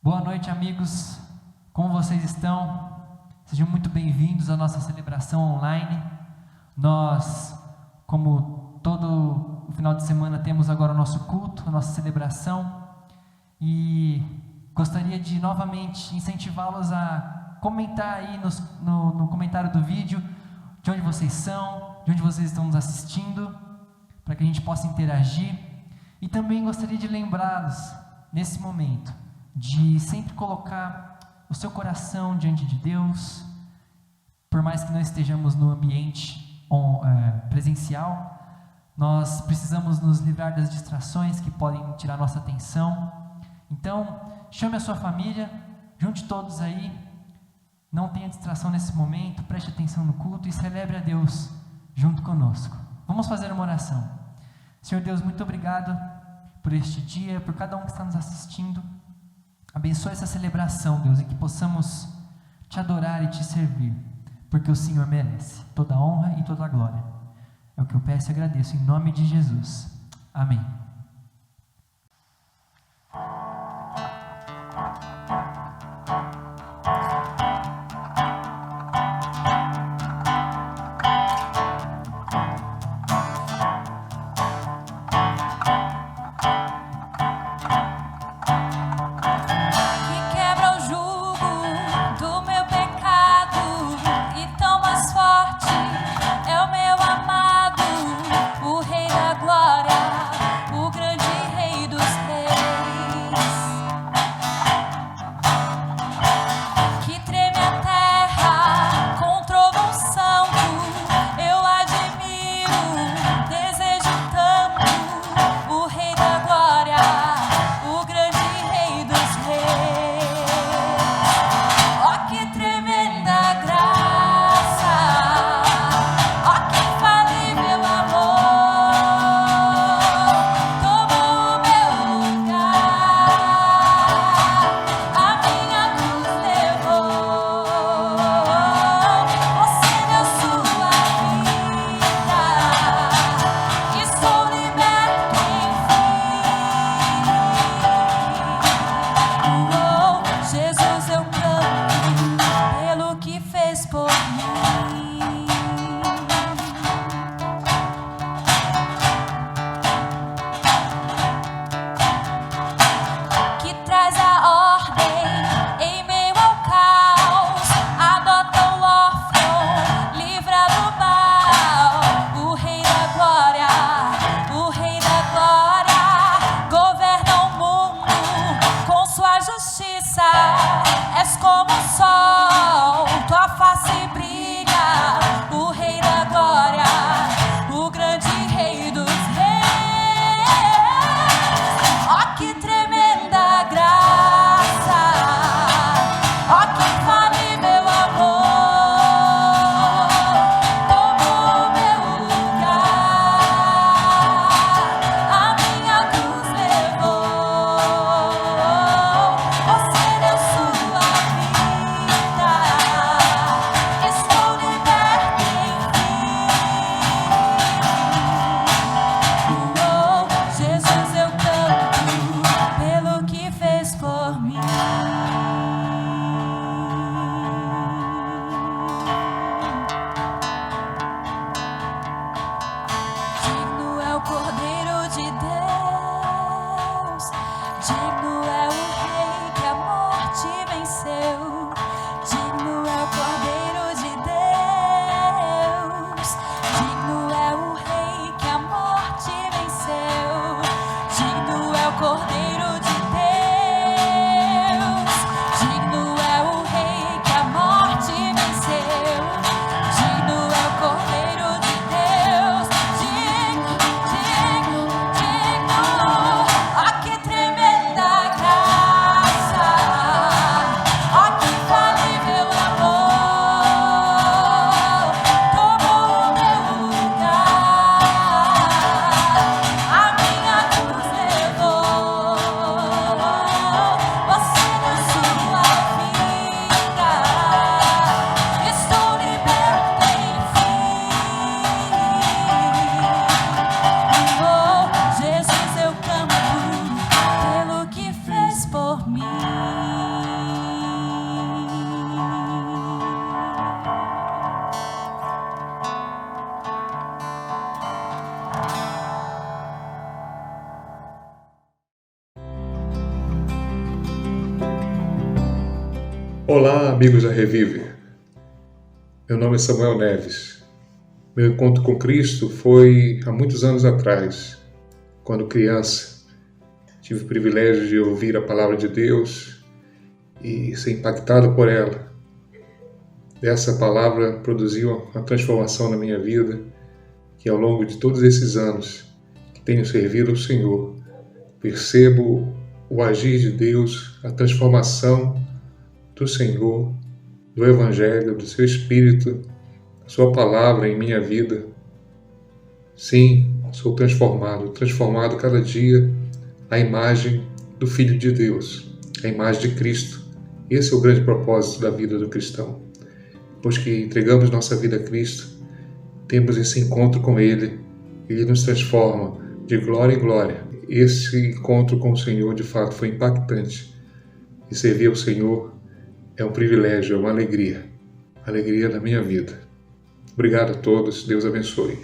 Boa noite, amigos. Como vocês estão? Sejam muito bem-vindos à nossa celebração online. Nós, como todo o final de semana, temos agora o nosso culto, a nossa celebração. E gostaria de novamente incentivá-los a comentar aí no comentário do vídeo de onde vocês são, de onde vocês estão nos assistindo, para que a gente possa interagir. E também gostaria de lembrá-los, nesse momento, de sempre colocar o seu coração diante de Deus, por mais que não estejamos no ambiente presencial, nós precisamos nos livrar das distrações que podem tirar nossa atenção. Então, chame a sua família, junte todos aí, não tenha distração nesse momento, preste atenção no culto e celebre a Deus junto conosco. Vamos fazer uma oração. Senhor Deus, muito obrigado por este dia, por cada um que está nos assistindo. Abençoe essa celebração, Deus, e que possamos te adorar e te servir, porque o Senhor merece toda a honra e toda a glória. É o que eu peço e agradeço, em nome de Jesus. Amém. És como o sol, tua face brilha. Olá, amigos da Revive. Meu nome é Samuel Neves. Meu encontro com Cristo foi há muitos anos atrás, quando criança. Tive o privilégio de ouvir a palavra de Deus e ser impactado por ela. Essa palavra produziu uma transformação na minha vida, que ao longo de todos esses anos que tenho servido ao Senhor, percebo o agir de Deus, a transformação do Senhor, do Evangelho, do seu Espírito, a sua palavra em minha vida. Sim, sou transformado cada dia à imagem do Filho de Deus, à imagem de Cristo. Esse é o grande propósito da vida do cristão. Depois que entregamos nossa vida a Cristo, temos esse encontro com Ele, Ele nos transforma de glória em glória. Esse encontro com o Senhor, de fato, foi impactante. E servir ao Senhor é um privilégio, é uma alegria da minha vida. Obrigado a todos, Deus abençoe.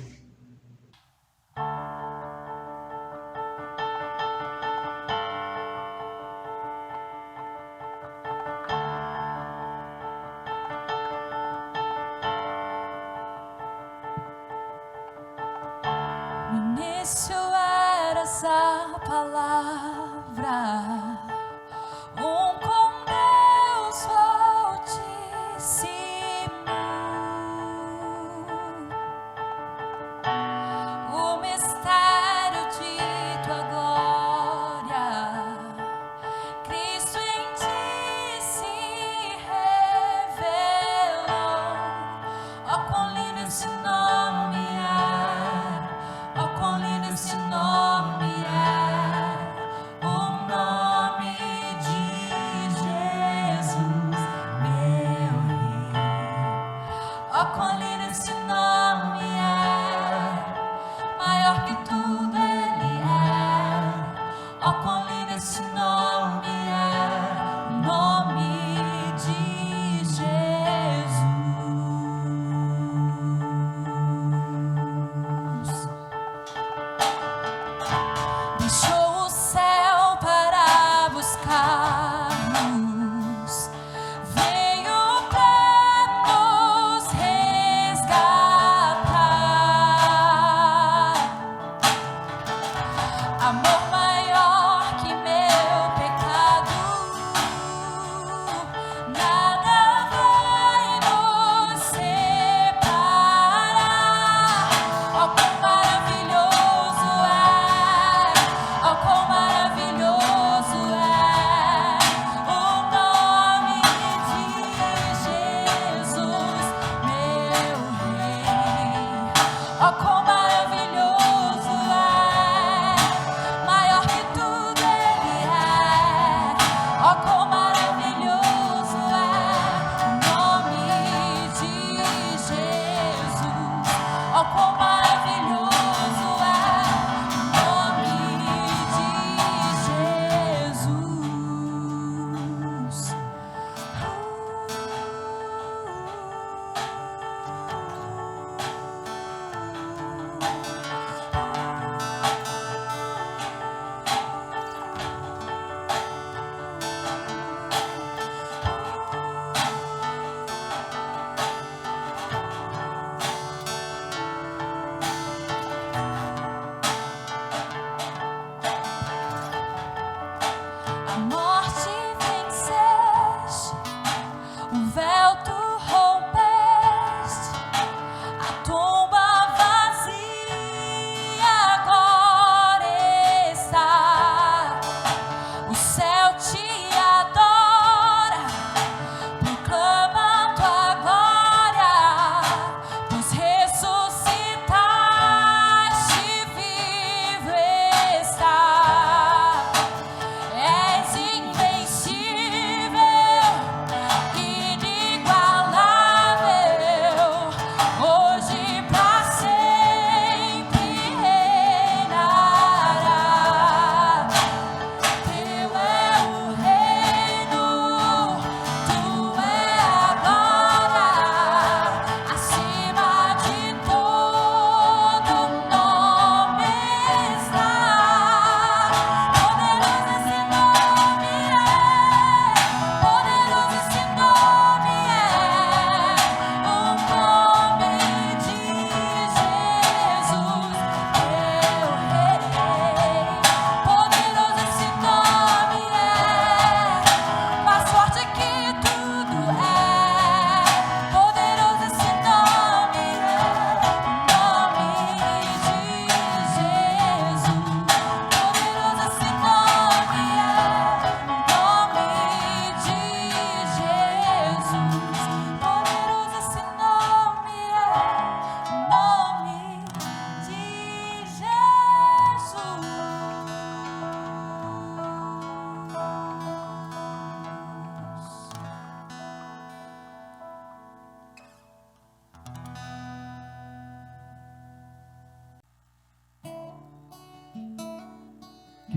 No início era essa palavra, com Deus Altíssimo. O mistério de tua glória, Cristo em ti se revelou. Ó, quão lindo esse nome é! Ó, quão lindo esse nome é! O nome de Jesus, meu Rei. Ó, quão lindo esse nome é! Maior que tudo Ele é. Ó, quão lindo esse nome é! O nome de Jesus. Deixou o céu para buscar-nos, veio para nos resgatar.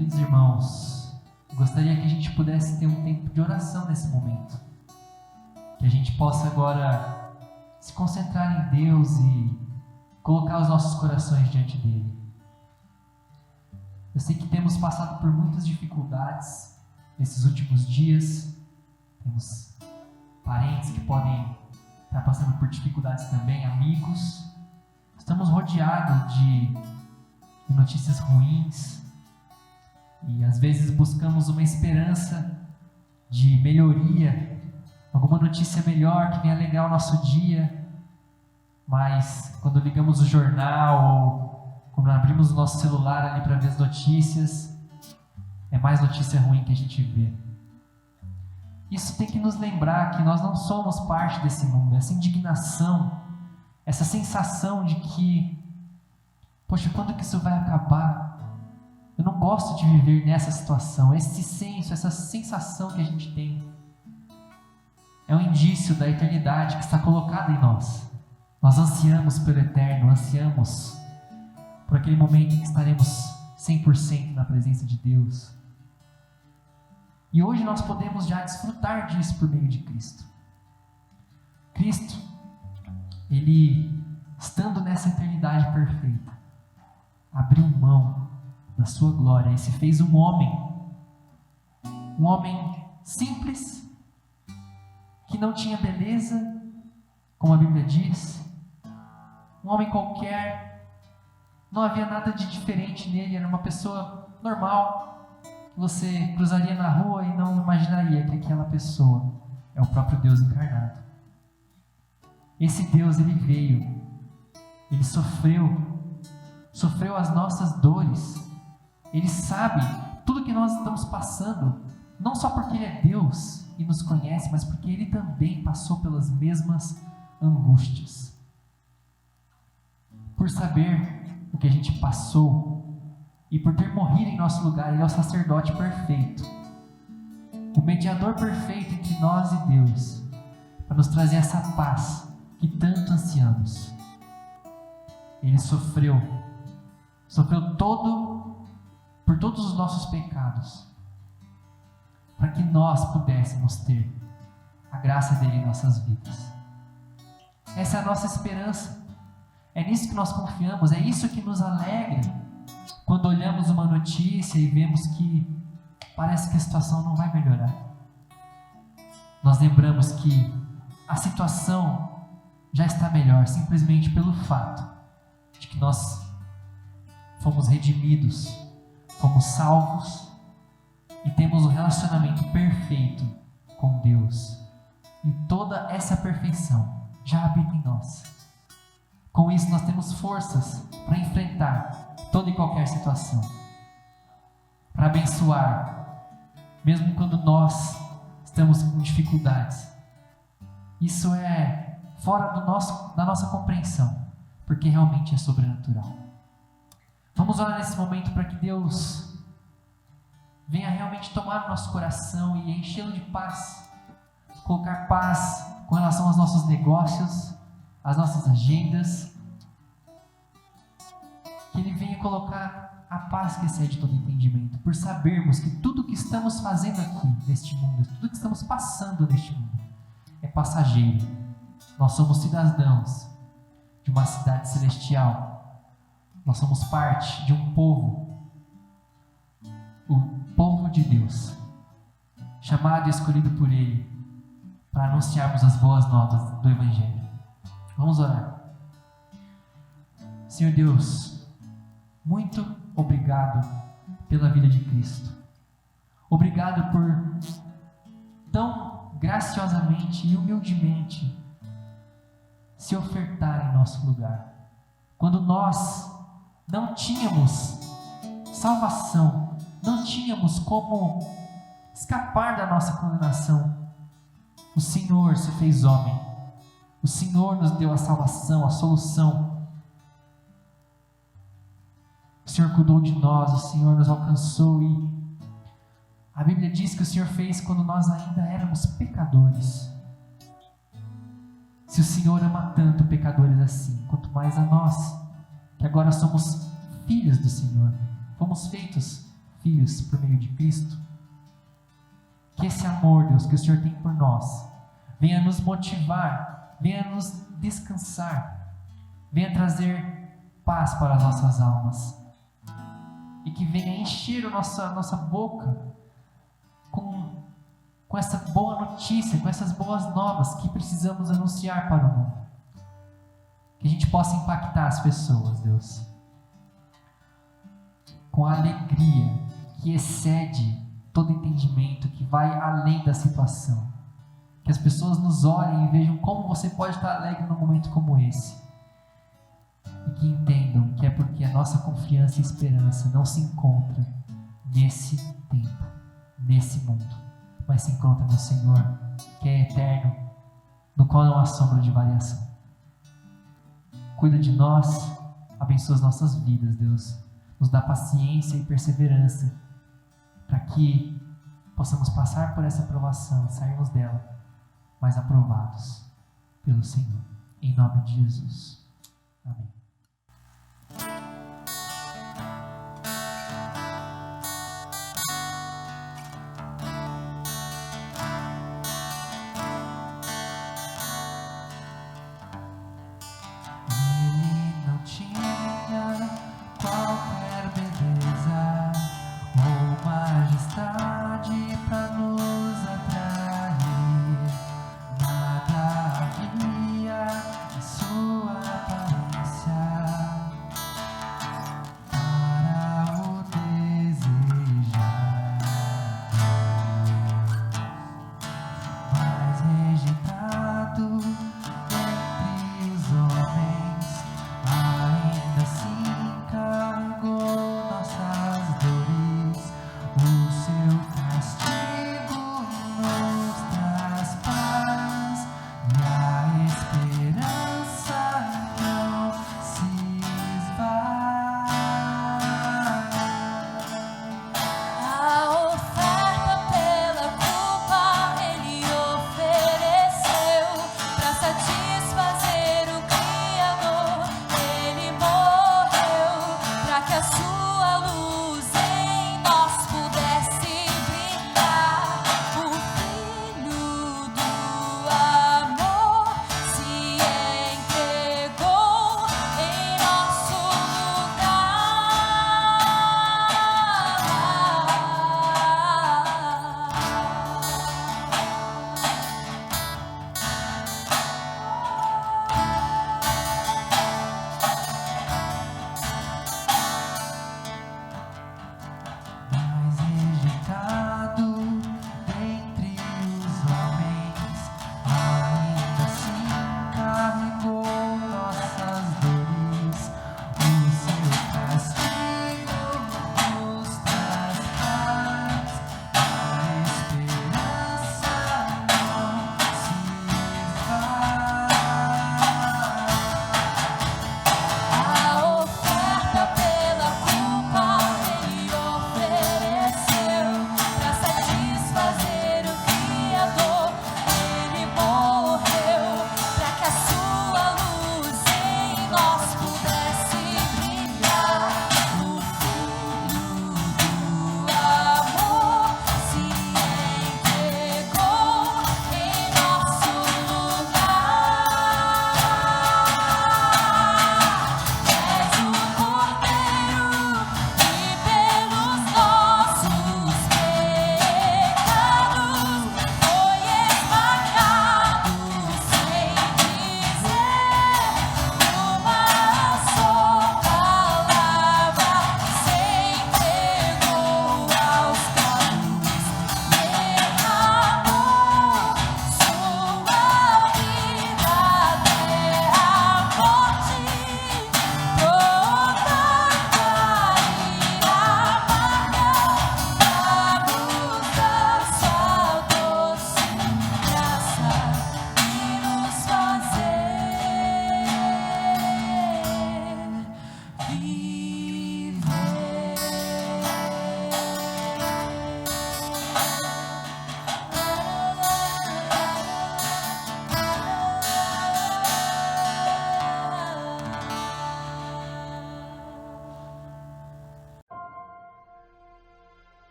Queridos irmãos, eu gostaria que a gente pudesse ter um tempo de oração nesse momento. Que a gente possa agora se concentrar em Deus e colocar os nossos corações diante dele. Eu sei que temos passado por muitas dificuldades nesses últimos dias. Temos parentes que podem estar passando por dificuldades também, amigos. Estamos rodeados de notícias ruins e às vezes buscamos uma esperança de melhoria, alguma notícia melhor que venha alegrar o nosso dia, mas quando ligamos o jornal ou quando abrimos o nosso celular ali para ver as notícias, é mais notícia ruim que a gente vê. Isso tem que nos lembrar que nós não somos parte desse mundo. Essa indignação, essa sensação de que, poxa, quando que isso vai acabar? Eu não gosto de viver nessa situação. Esse senso, essa sensação que a gente tem é um indício da eternidade que está colocada em nós. Nós ansiamos pelo eterno, ansiamos por aquele momento em que estaremos 100% na presença de Deus. E hoje nós podemos já desfrutar disso por meio de Cristo. Cristo, Ele, estando nessa eternidade perfeita, abriu mão da sua glória e se fez um homem simples, que não tinha beleza, como a Bíblia diz, um homem qualquer, não havia nada de diferente nele, era uma pessoa normal, que você cruzaria na rua e não imaginaria que aquela pessoa é o próprio Deus encarnado. Esse Deus, Ele veio, Ele sofreu as nossas dores, Ele sabe tudo que nós estamos passando, não só porque Ele é Deus e nos conhece, mas porque Ele também passou pelas mesmas angústias. Por saber o que a gente passou e por ter morrido em nosso lugar, Ele é o sacerdote perfeito, o mediador perfeito entre nós e Deus, para nos trazer essa paz que tanto ansiamos. Ele sofreu por todos os nossos pecados, para que nós pudéssemos ter a graça dele em nossas vidas. Essa é a nossa esperança, é nisso que nós confiamos, é isso que nos alegra quando olhamos uma notícia e vemos que parece que a situação não vai melhorar. Nós lembramos que a situação já está melhor simplesmente pelo fato de que nós fomos redimidos, fomos salvos e temos um relacionamento perfeito com Deus. E toda essa perfeição já habita em nós. Com isso nós temos forças para enfrentar toda e qualquer situação, para abençoar, mesmo quando nós estamos com dificuldades. Isso é fora da nossa compreensão, porque realmente é sobrenatural. Vamos orar nesse momento para que Deus venha realmente tomar o nosso coração e enchê-lo de paz, colocar paz com relação aos nossos negócios, às nossas agendas, que Ele venha colocar a paz que excede todo entendimento, por sabermos que tudo que estamos fazendo aqui neste mundo, tudo que estamos passando neste mundo, é passageiro. Nós somos cidadãos de uma cidade celestial, nós somos parte de um povo, o povo de Deus, chamado e escolhido por Ele, para anunciarmos as boas novas do Evangelho. Vamos orar. Senhor Deus, muito obrigado pela vida de Cristo. Obrigado por tão graciosamente e humildemente se ofertar em nosso lugar. Quando nós não tínhamos salvação, não tínhamos como escapar da nossa condenação, o Senhor se fez homem. O Senhor nos deu a salvação, a solução. O Senhor cuidou de nós, o Senhor nos alcançou e a Bíblia diz que o Senhor fez quando nós ainda éramos pecadores. Se o Senhor ama tanto pecadores assim, quanto mais a nós, que agora somos filhos do Senhor, fomos feitos filhos por meio de Cristo. Que esse amor, Deus, que o Senhor tem por nós, venha nos motivar, venha nos descansar, venha trazer paz para as nossas almas. E que venha encher a nossa boca com essa boa notícia, com essas boas novas que precisamos anunciar para o mundo. Que a gente possa impactar as pessoas, Deus, com a alegria que excede todo entendimento, que vai além da situação. Que as pessoas nos olhem e vejam como você pode estar alegre num momento como esse. E que entendam que é porque a nossa confiança e esperança não se encontra nesse tempo, nesse mundo, mas se encontra no Senhor, que é eterno, no qual não há sombra de variação. Cuida de nós, abençoa as nossas vidas, Deus. Nos dá paciência e perseverança para que possamos passar por essa provação e sairmos dela mais aprovados pelo Senhor. Em nome de Jesus. Amém. Ele não tinha qualquer beleza ou majestade para nos atrair. Nada havia em sua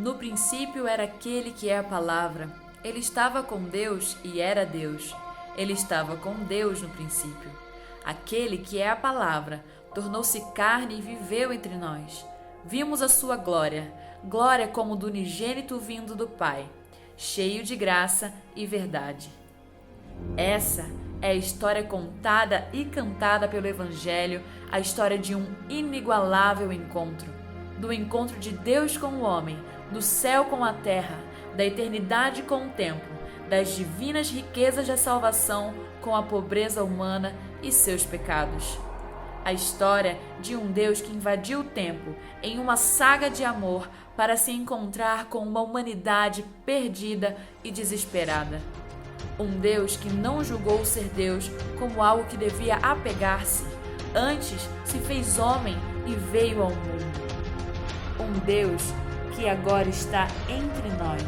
No princípio era aquele que é a palavra. Ele estava com Deus e era Deus. Ele estava com Deus no princípio. Aquele que é a palavra tornou-se carne e viveu entre nós. Vimos a sua glória, glória como do unigênito vindo do Pai, cheio de graça e verdade. Essa é a história contada e cantada pelo Evangelho, a história de um inigualável encontro, do encontro de Deus com o homem, do céu com a terra, da eternidade com o tempo, das divinas riquezas da salvação com a pobreza humana e seus pecados. A história de um Deus que invadiu o tempo em uma saga de amor para se encontrar com uma humanidade perdida e desesperada. Um Deus que não julgou ser Deus como algo que devia apegar-se, antes se fez homem e veio ao mundo. Um Deus que agora está entre nós,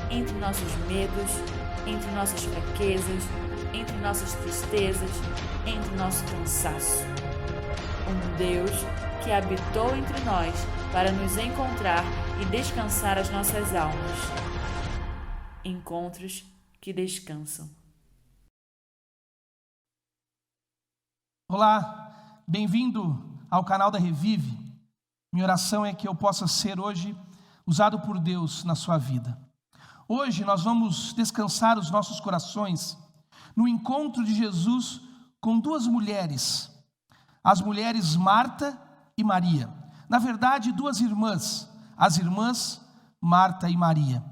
entre nossos medos, entre nossas fraquezas, entre nossas tristezas, entre nosso cansaço. Um Deus que habitou entre nós para nos encontrar e descansar as nossas almas. Encontros que descansam. Olá, bem-vindo ao canal da Revive. Minha oração é que eu possa ser hoje usado por Deus na sua vida. Hoje nós vamos descansar os nossos corações no encontro de Jesus com duas mulheres, as mulheres Marta e Maria. Na verdade, duas irmãs, as irmãs Marta e Maria.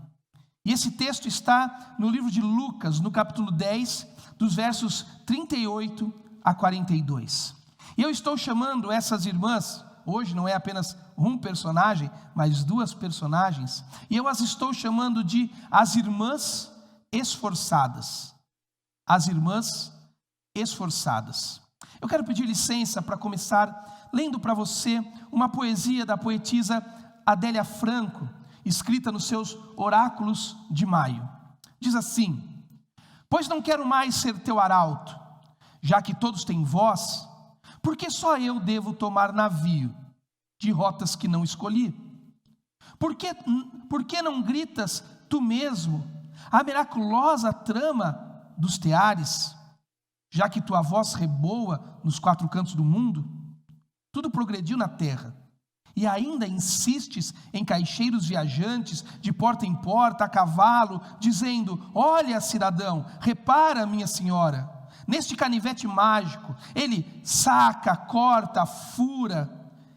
E esse texto está no livro de Lucas, no capítulo 10, dos versos 38 a 42. E eu estou chamando essas irmãs, hoje não é apenas um personagem, mas duas personagens, e eu as estou chamando de as irmãs esforçadas. As irmãs esforçadas. Eu quero pedir licença para começar lendo para você uma poesia da poetisa Adélia Franco, escrita nos seus Oráculos de Maio. Diz assim: pois não quero mais ser teu arauto, já que todos têm voz, porque só eu devo tomar navio de rotas que não escolhi? Por que não gritas tu mesmo a miraculosa trama dos teares, já que tua voz reboa nos quatro cantos do mundo? Tudo progrediu na terra, e ainda insistes em caixeiros viajantes, de porta em porta, a cavalo, dizendo: olha, cidadão, repara, minha senhora, neste canivete mágico, ele saca, corta, fura,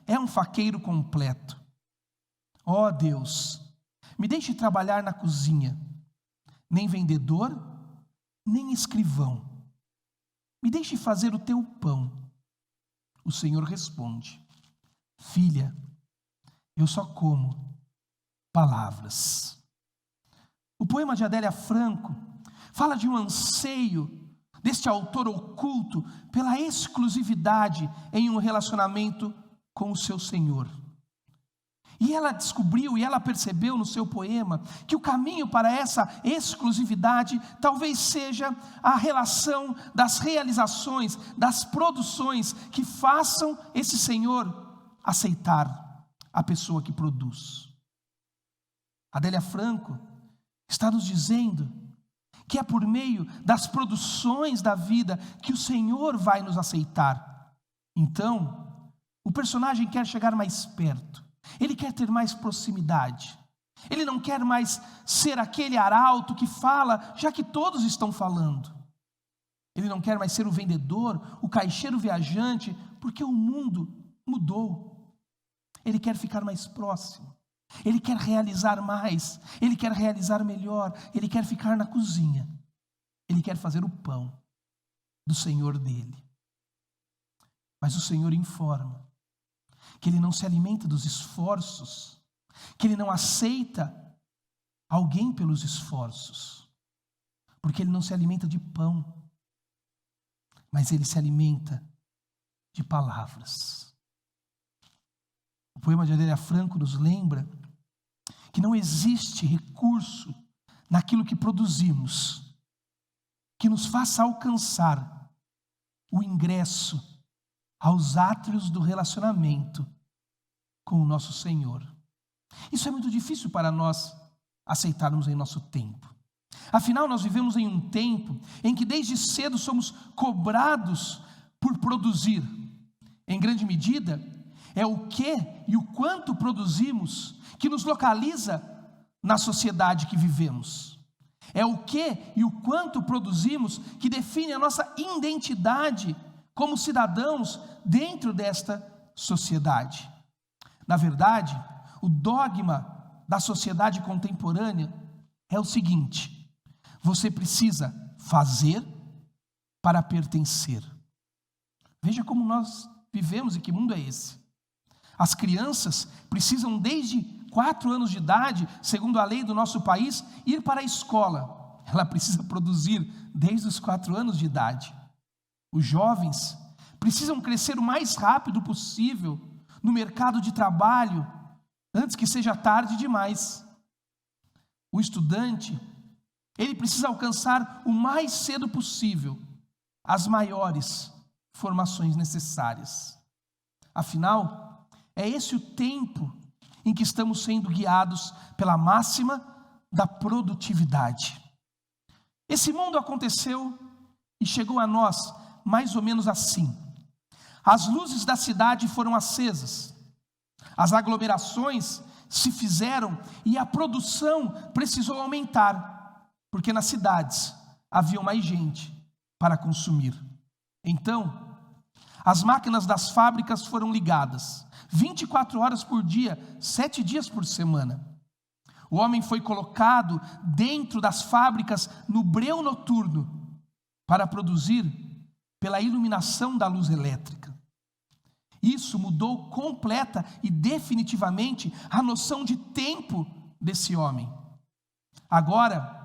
é um faqueiro completo. Ó Deus, me deixe trabalhar na cozinha, nem vendedor, nem escrivão, me deixe fazer o teu pão. O Senhor responde: filha, eu só como palavras. O poema de Adélia Franco fala de um anseio deste autor oculto pela exclusividade em um relacionamento com o seu Senhor. E ela descobriu e ela percebeu no seu poema que o caminho para essa exclusividade talvez seja a relação das realizações, das produções que façam esse Senhor aceitar a pessoa que produz. Adélia Franco está nos dizendo que é por meio das produções da vida que o Senhor vai nos aceitar. Então, o personagem quer chegar mais perto, ele quer ter mais proximidade, ele não quer mais ser aquele arauto que fala, já que todos estão falando. Ele não quer mais ser o vendedor, o caixeiro viajante, porque o mundo mudou. Ele quer ficar mais próximo, ele quer realizar mais, ele quer realizar melhor, ele quer ficar na cozinha, ele quer fazer o pão do Senhor dele. Mas o Senhor informa que ele não se alimenta dos esforços, que ele não aceita alguém pelos esforços, porque ele não se alimenta de pão, mas ele se alimenta de palavras. O poema de Adélia Franco nos lembra que não existe recurso naquilo que produzimos que nos faça alcançar o ingresso aos átrios do relacionamento com o nosso Senhor. Isso é muito difícil para nós aceitarmos em nosso tempo. Afinal, nós vivemos em um tempo em que desde cedo somos cobrados por produzir. Em grande medida, é o que e o quanto produzimos que nos localiza na sociedade que vivemos. É o que e o quanto produzimos que define a nossa identidade como cidadãos dentro desta sociedade. Na verdade, o dogma da sociedade contemporânea é o seguinte: você precisa fazer para pertencer. Veja como nós vivemos e que mundo é esse. As crianças precisam desde 4 anos de idade, segundo a lei do nosso país, ir para a escola. Ela precisa produzir desde os 4 anos de idade. Os jovens precisam crescer o mais rápido possível no mercado de trabalho, antes que seja tarde demais. O estudante, ele precisa alcançar o mais cedo possível as maiores formações necessárias. Afinal, é esse o tempo em que estamos sendo guiados pela máxima da produtividade. Esse mundo aconteceu e chegou a nós mais ou menos assim. As luzes da cidade foram acesas, as aglomerações se fizeram e a produção precisou aumentar, porque nas cidades havia mais gente para consumir. Então, as máquinas das fábricas foram ligadas, 24 horas por dia, 7 dias por semana. O homem foi colocado dentro das fábricas no breu noturno para produzir pela iluminação da luz elétrica. Isso mudou completa e definitivamente a noção de tempo desse homem. Agora,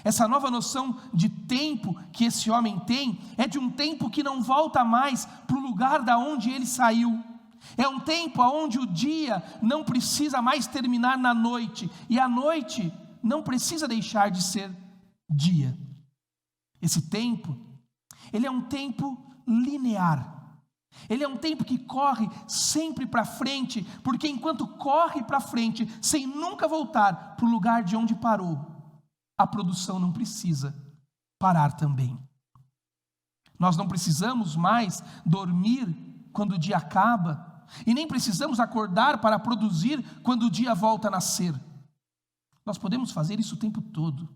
essa nova noção de tempo que esse homem tem é de um tempo que não volta mais para o lugar da onde ele saiu. É um tempo onde o dia não precisa mais terminar na noite e a noite não precisa deixar de ser dia. Esse tempo, ele é um tempo linear. Ele é um tempo que corre sempre para frente, porque enquanto corre para frente, sem nunca voltar para o lugar de onde parou, a produção não precisa parar também. Nós não precisamos mais dormir quando o dia acaba, e nem precisamos acordar para produzir quando o dia volta a nascer. Nós podemos fazer isso o tempo todo,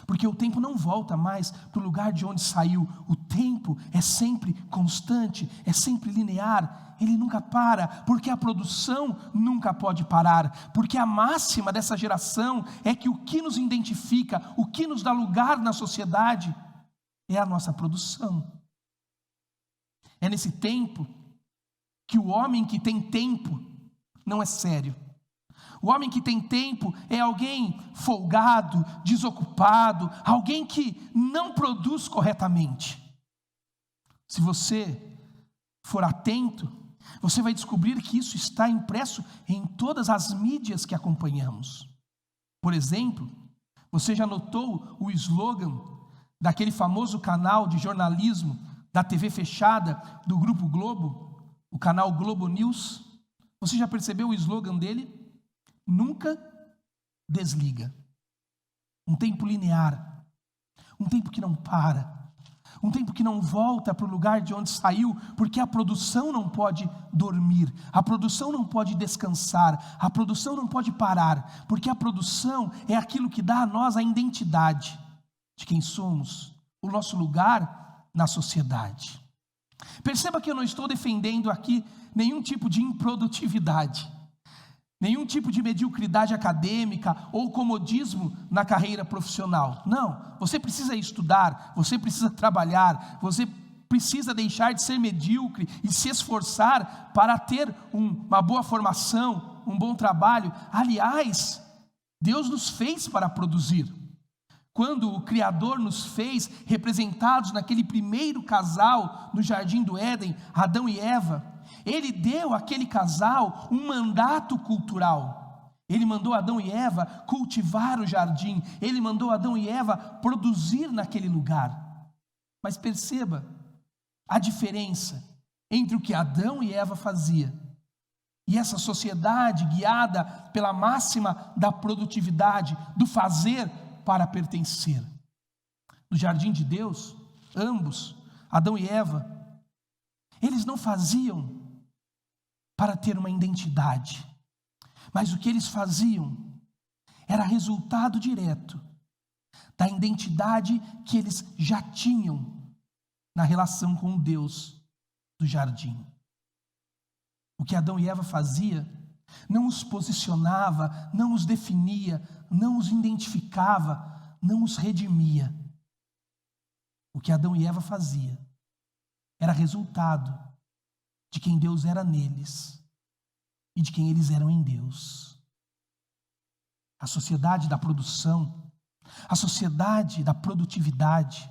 porque o tempo não volta mais para o lugar de onde saiu. O tempo é sempre constante, é sempre linear, ele nunca para, porque a produção nunca pode parar, porque a máxima dessa geração é que o que nos identifica, o que nos dá lugar na sociedade, é a nossa produção. É nesse tempo que o homem que tem tempo não é sério. O homem que tem tempo é alguém folgado, desocupado, alguém que não produz corretamente. Se você for atento, você vai descobrir que isso está impresso em todas as mídias que acompanhamos. Por exemplo, você já notou o slogan daquele famoso canal de jornalismo da TV fechada do Grupo Globo, o canal Globo News? Você já percebeu o slogan dele? Nunca desliga. Um tempo linear, um tempo que não para, um tempo que não volta para o lugar de onde saiu, porque a produção não pode dormir, a produção não pode descansar, a produção não pode parar, porque a produção é aquilo que dá a nós a identidade de quem somos, o nosso lugar na sociedade. Perceba que eu não estou defendendo aqui nenhum tipo de improdutividade, nenhum tipo de mediocridade acadêmica ou comodismo na carreira profissional. Não, você precisa estudar, você precisa trabalhar, você precisa deixar de ser medíocre e se esforçar para ter uma boa formação, um bom trabalho. Aliás, Deus nos fez para produzir. Quando o Criador nos fez representados naquele primeiro casal no Jardim do Éden, Adão e Eva, Ele deu àquele casal um mandato cultural. Ele mandou Adão e Eva cultivar o jardim. Ele mandou Adão e Eva produzir naquele lugar. Mas perceba a diferença entre o que Adão e Eva faziam E essa sociedade guiada pela máxima da produtividade, do fazer para pertencer. No jardim de Deus, ambos, Adão e Eva, eles não faziam para ter uma identidade, mas o que eles faziam era resultado direto da identidade que eles já tinham na relação com o Deus do jardim. O que Adão e Eva fazia não os posicionava, não os definia, não os identificava, não os redimia. O que Adão e Eva fazia era resultado de quem Deus era neles e de quem eles eram em Deus. A sociedade da produção, a sociedade da produtividade,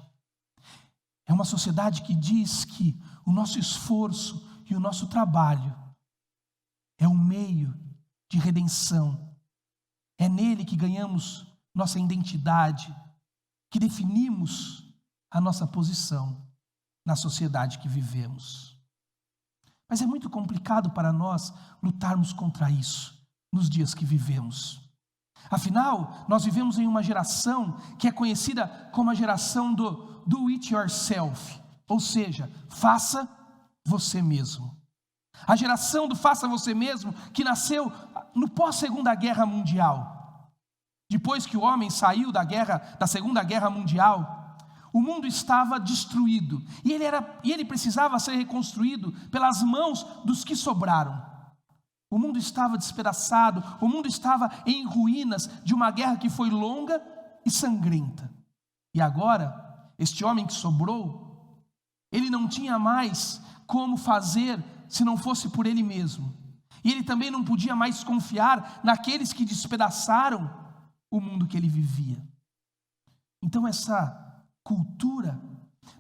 é uma sociedade que diz que o nosso esforço e o nosso trabalho é um meio de redenção. É nele que ganhamos nossa identidade, que definimos a nossa posição na sociedade que vivemos. Mas é muito complicado para nós lutarmos contra isso nos dias que vivemos. Afinal, nós vivemos em uma geração que é conhecida como a geração do do it yourself, ou seja, faça você mesmo. A geração do faça você mesmo que nasceu no pós-Segunda Guerra Mundial. Depois que o homem saiu da Segunda Guerra Mundial, o mundo estava destruído e ele precisava ser reconstruído pelas mãos dos que sobraram. O mundo estava despedaçado, o mundo estava em ruínas de uma guerra que foi longa e sangrenta. E agora, este homem que sobrou, ele não tinha mais como fazer se não fosse por ele mesmo. E ele também não podia mais confiar naqueles que despedaçaram o mundo que ele vivia. Então essa cultura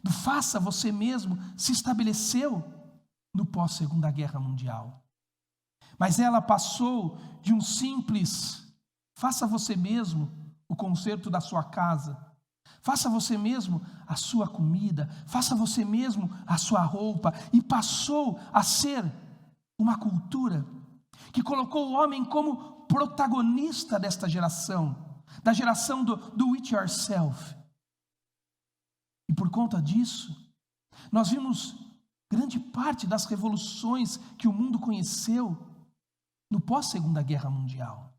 do faça você mesmo se estabeleceu no pós-Segunda Guerra Mundial. Mas ela passou de um simples faça você mesmo o conserto da sua casa, faça você mesmo a sua comida, faça você mesmo a sua roupa, e passou a ser uma cultura que colocou o homem como protagonista desta geração, da geração do it yourself. E por conta disso, nós vimos grande parte das revoluções que o mundo conheceu no pós-Segunda Guerra Mundial.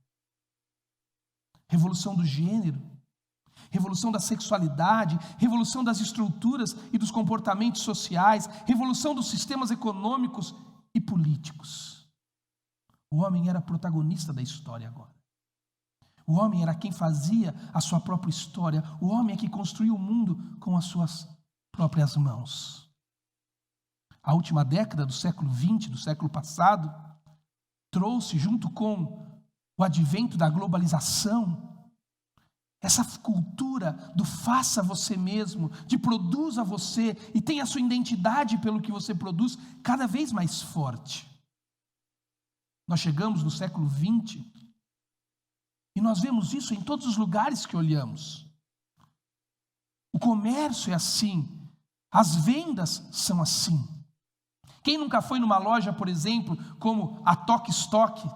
Revolução do gênero, revolução da sexualidade, revolução das estruturas e dos comportamentos sociais, revolução dos sistemas econômicos e políticos. O homem era protagonista da história agora. O homem era quem fazia a sua própria história. O homem é que construiu o mundo com as suas próprias mãos. A última década do século XX, do século passado, trouxe junto com o advento da globalização, essa cultura do faça você mesmo, de produza você e tenha a sua identidade pelo que você produz cada vez mais forte. Nós chegamos no século XX e nós vemos isso em todos os lugares que olhamos. O comércio é assim, as vendas são assim. Quem nunca foi numa loja, por exemplo, como a Tok Stock,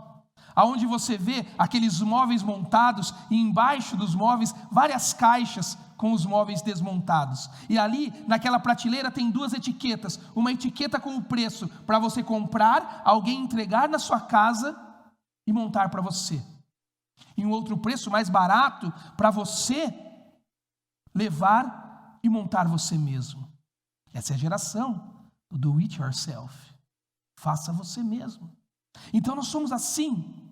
aonde você vê aqueles móveis montados e embaixo dos móveis várias caixas com os móveis desmontados. E ali, naquela prateleira, tem duas etiquetas. Uma etiqueta com o preço para você comprar, alguém entregar na sua casa e montar para você. E um outro preço mais barato para você levar e montar você mesmo. Essa é a geração do do it yourself. Faça você mesmo. Então nós somos assim.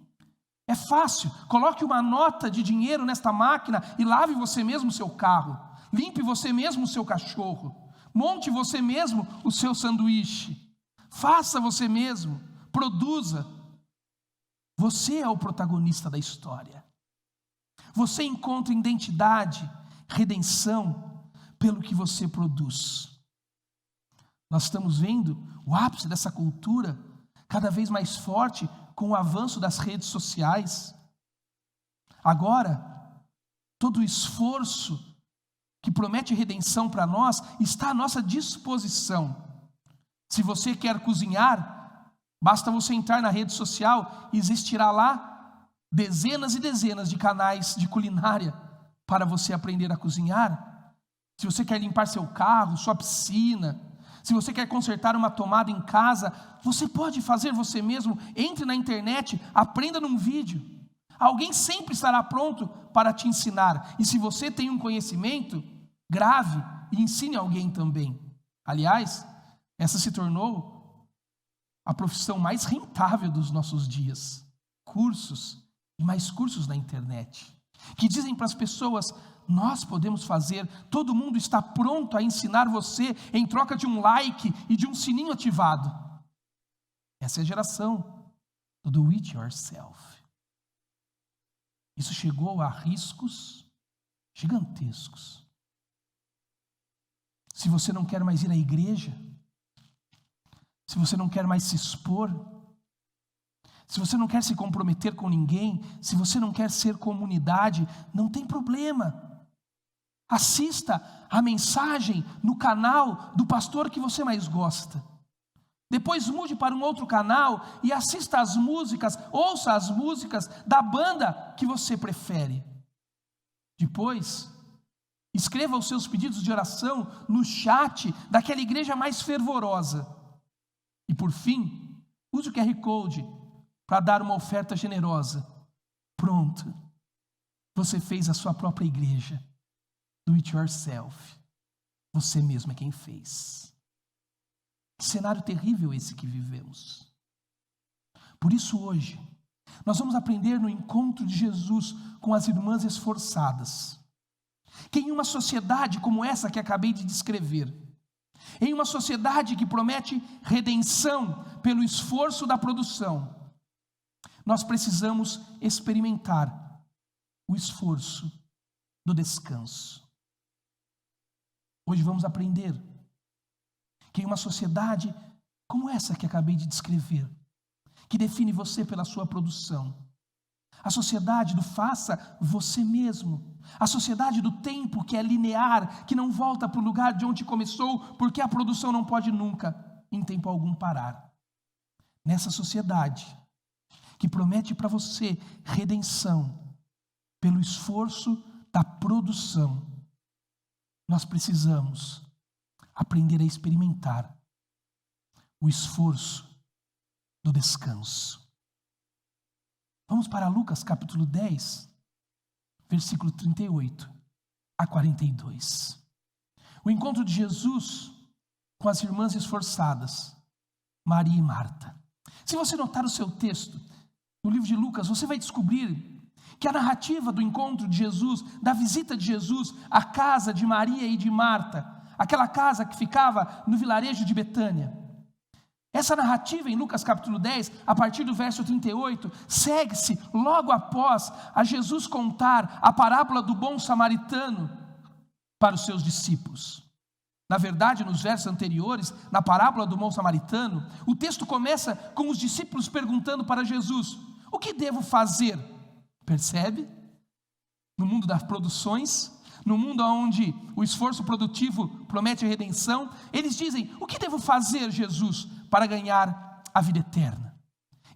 É fácil, coloque uma nota de dinheiro nesta máquina e lave você mesmo o seu carro, limpe você mesmo o seu cachorro, monte você mesmo o seu sanduíche, faça você mesmo, produza. Você é o protagonista da história. Você encontra identidade, redenção pelo que você produz. Nós estamos vendo o ápice dessa cultura cada vez mais forte com o avanço das redes sociais. Agora, todo o esforço que promete redenção para nós está à nossa disposição. Se você quer cozinhar, Basta você entrar na rede social e existirá lá dezenas e dezenas de canais de culinária para você aprender a cozinhar. Se você quer limpar seu carro, sua piscina, se você quer consertar uma tomada em casa, você pode fazer você mesmo. Entre na internet, aprenda num vídeo. Alguém sempre estará pronto para te ensinar. E se você tem um conhecimento, grave e ensine alguém também. Aliás, essa se tornou a profissão mais rentável dos nossos dias. Cursos e mais cursos na internet, que dizem para as pessoas: nós podemos fazer, todo mundo está pronto a ensinar você em troca de um like e de um sininho ativado. Essa é a geração do do it yourself. Isso chegou a riscos gigantescos. Se você não quer mais ir à igreja, se você não quer mais se expor, se você não quer se comprometer com ninguém, se você não quer ser comunidade, não tem problema. Assista a mensagem no canal do pastor que você mais gosta. Depois mude para um outro canal e assista às músicas, ouça as músicas da banda que você prefere. Depois, escreva os seus pedidos de oração no chat daquela igreja mais fervorosa. E por fim, use o QR Code para dar uma oferta generosa. Pronto, você fez a sua própria igreja. Do it yourself. Você mesmo é quem fez. Que cenário terrível esse que vivemos. Por isso hoje, nós vamos aprender no encontro de Jesus com as irmãs esforçadas, que em uma sociedade como essa que acabei de descrever, em uma sociedade que promete redenção pelo esforço da produção, nós precisamos experimentar o esforço do descanso. Hoje vamos aprender que em uma sociedade como essa que acabei de descrever, que define você pela sua produção, a sociedade do faça você mesmo, a sociedade do tempo que é linear, que não volta para o lugar de onde começou, porque a produção não pode nunca, em tempo algum, parar. Nessa sociedade que promete para você redenção pelo esforço da produção, nós precisamos aprender a experimentar o esforço do descanso. Vamos para Lucas capítulo 10, versículo 38 a 42. O encontro de Jesus com as irmãs esforçadas, Maria e Marta. Se você notar o seu texto, no livro de Lucas, você vai descobrir que a narrativa do encontro de Jesus, da visita de Jesus à casa de Maria e de Marta, aquela casa que ficava no vilarejo de Betânia, essa narrativa em Lucas capítulo 10, a partir do verso 38, segue-se logo após a Jesus contar a parábola do bom samaritano para os seus discípulos. Na verdade, nos versos anteriores, na parábola do bom samaritano, o texto começa com os discípulos perguntando para Jesus: o que devo fazer? Percebe? No mundo das produções, no mundo onde o esforço produtivo promete a redenção, eles dizem: o que devo fazer, Jesus, para ganhar a vida eterna?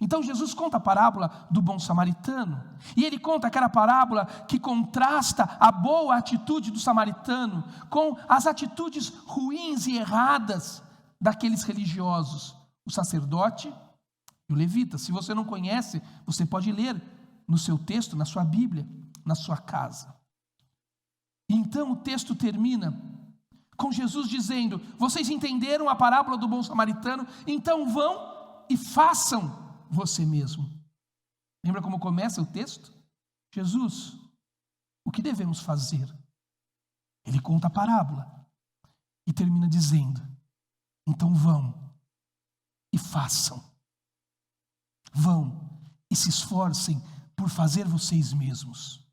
Então Jesus conta a parábola do bom samaritano, e ele conta aquela parábola que contrasta a boa atitude do samaritano com as atitudes ruins e erradas daqueles religiosos, o sacerdote e o levita. Se você não conhece, você pode ler no seu texto, na sua Bíblia, na sua casa. E então o texto termina com Jesus dizendo: vocês entenderam a parábola do bom samaritano? Então vão e façam você mesmo. Lembra como começa o texto? Jesus, o que devemos fazer? Ele conta a parábola e termina dizendo: então vão e façam. Vão e se esforcem por fazer vocês mesmos.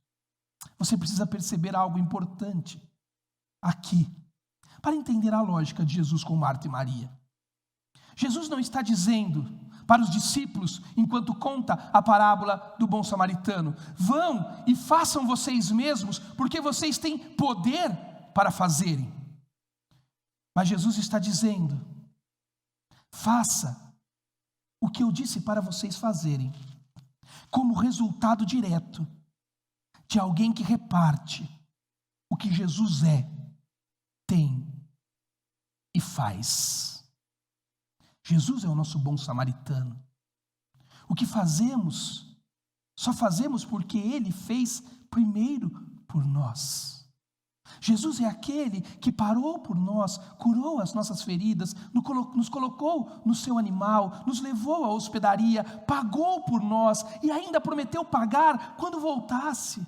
Você precisa perceber algo importante aqui, para entender a lógica de Jesus com Marta e Maria. Jesus não está dizendo para os discípulos, enquanto conta a parábola do bom samaritano: vão e façam vocês mesmos, porque vocês têm poder para fazerem. Mas Jesus está dizendo: faça o que eu disse para vocês fazerem, como resultado direto de alguém que reparte o que Jesus é, tem e faz. Jesus é o nosso bom samaritano. O que fazemos, só fazemos porque Ele fez primeiro por nós. Jesus é aquele que parou por nós, curou as nossas feridas, nos colocou no seu animal, nos levou à hospedaria, pagou por nós e ainda prometeu pagar quando voltasse.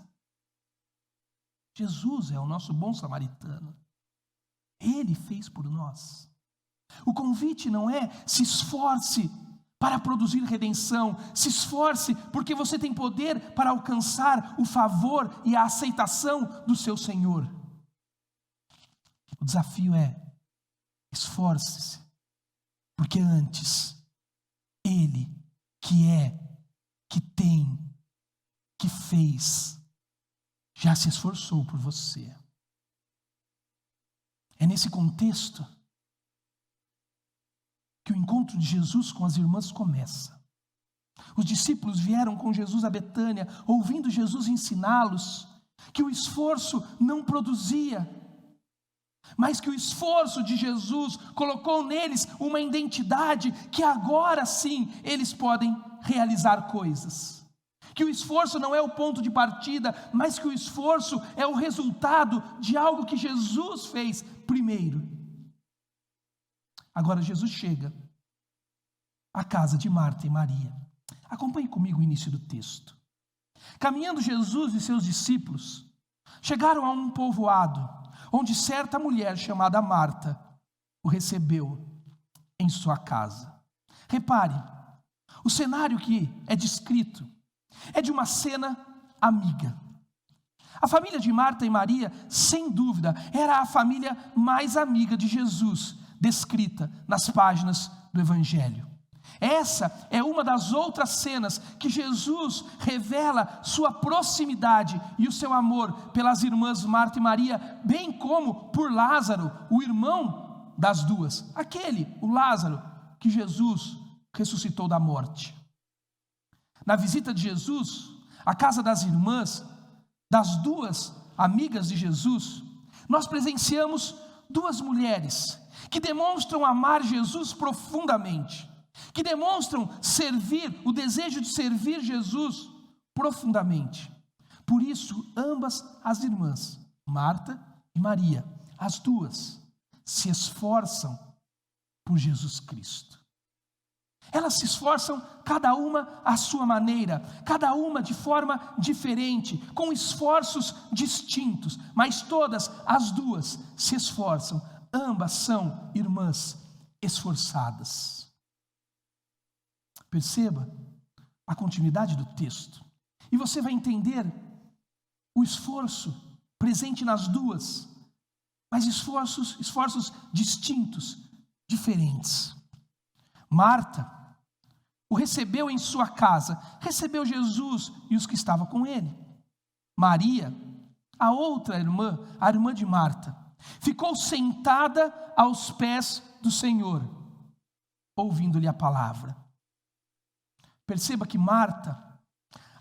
Jesus é o nosso bom samaritano. Ele fez por nós. O convite não é se esforce para produzir redenção, se esforce porque você tem poder para alcançar o favor e a aceitação do seu Senhor. O desafio é: esforce-se, porque antes Ele que é, que tem, que fez, já se esforçou por você. É nesse contexto que o encontro de Jesus com as irmãs começa. Os discípulos vieram com Jesus a Betânia, ouvindo Jesus ensiná-los que o esforço não produzia, mas que o esforço de Jesus colocou neles uma identidade que agora sim eles podem realizar coisas. Que o esforço não é o ponto de partida, mas que o esforço é o resultado de algo que Jesus fez primeiro. Agora Jesus chega à casa de Marta e Maria. Acompanhe comigo o início do texto. Caminhando Jesus e seus discípulos chegaram a um povoado, onde certa mulher chamada Marta o recebeu em sua casa. Repare, o cenário que é descrito é de uma cena amiga. A família de Marta e Maria, sem dúvida, era a família mais amiga de Jesus, descrita nas páginas do Evangelho. Essa é uma das outras cenas que Jesus revela sua proximidade e o seu amor pelas irmãs Marta e Maria, bem como por Lázaro, o irmão das duas, o Lázaro, que Jesus ressuscitou da morte. Na visita de Jesus à casa das irmãs, das duas amigas de Jesus, nós presenciamos duas mulheres que demonstram amar Jesus profundamente, que demonstram o desejo de servir Jesus profundamente. Por isso, ambas as irmãs, Marta e Maria, as duas, se esforçam por Jesus Cristo. Elas se esforçam, cada uma à sua maneira, cada uma de forma diferente, com esforços distintos, mas todas as duas se esforçam. Ambas são irmãs esforçadas. Perceba a continuidade do texto, e você vai entender o esforço presente nas duas, mas esforços distintos, diferentes. Marta o recebeu em sua casa, recebeu Jesus e os que estavam com ele. Maria, a outra irmã, a irmã de Marta, ficou sentada aos pés do Senhor, ouvindo-lhe a palavra. Perceba que Marta,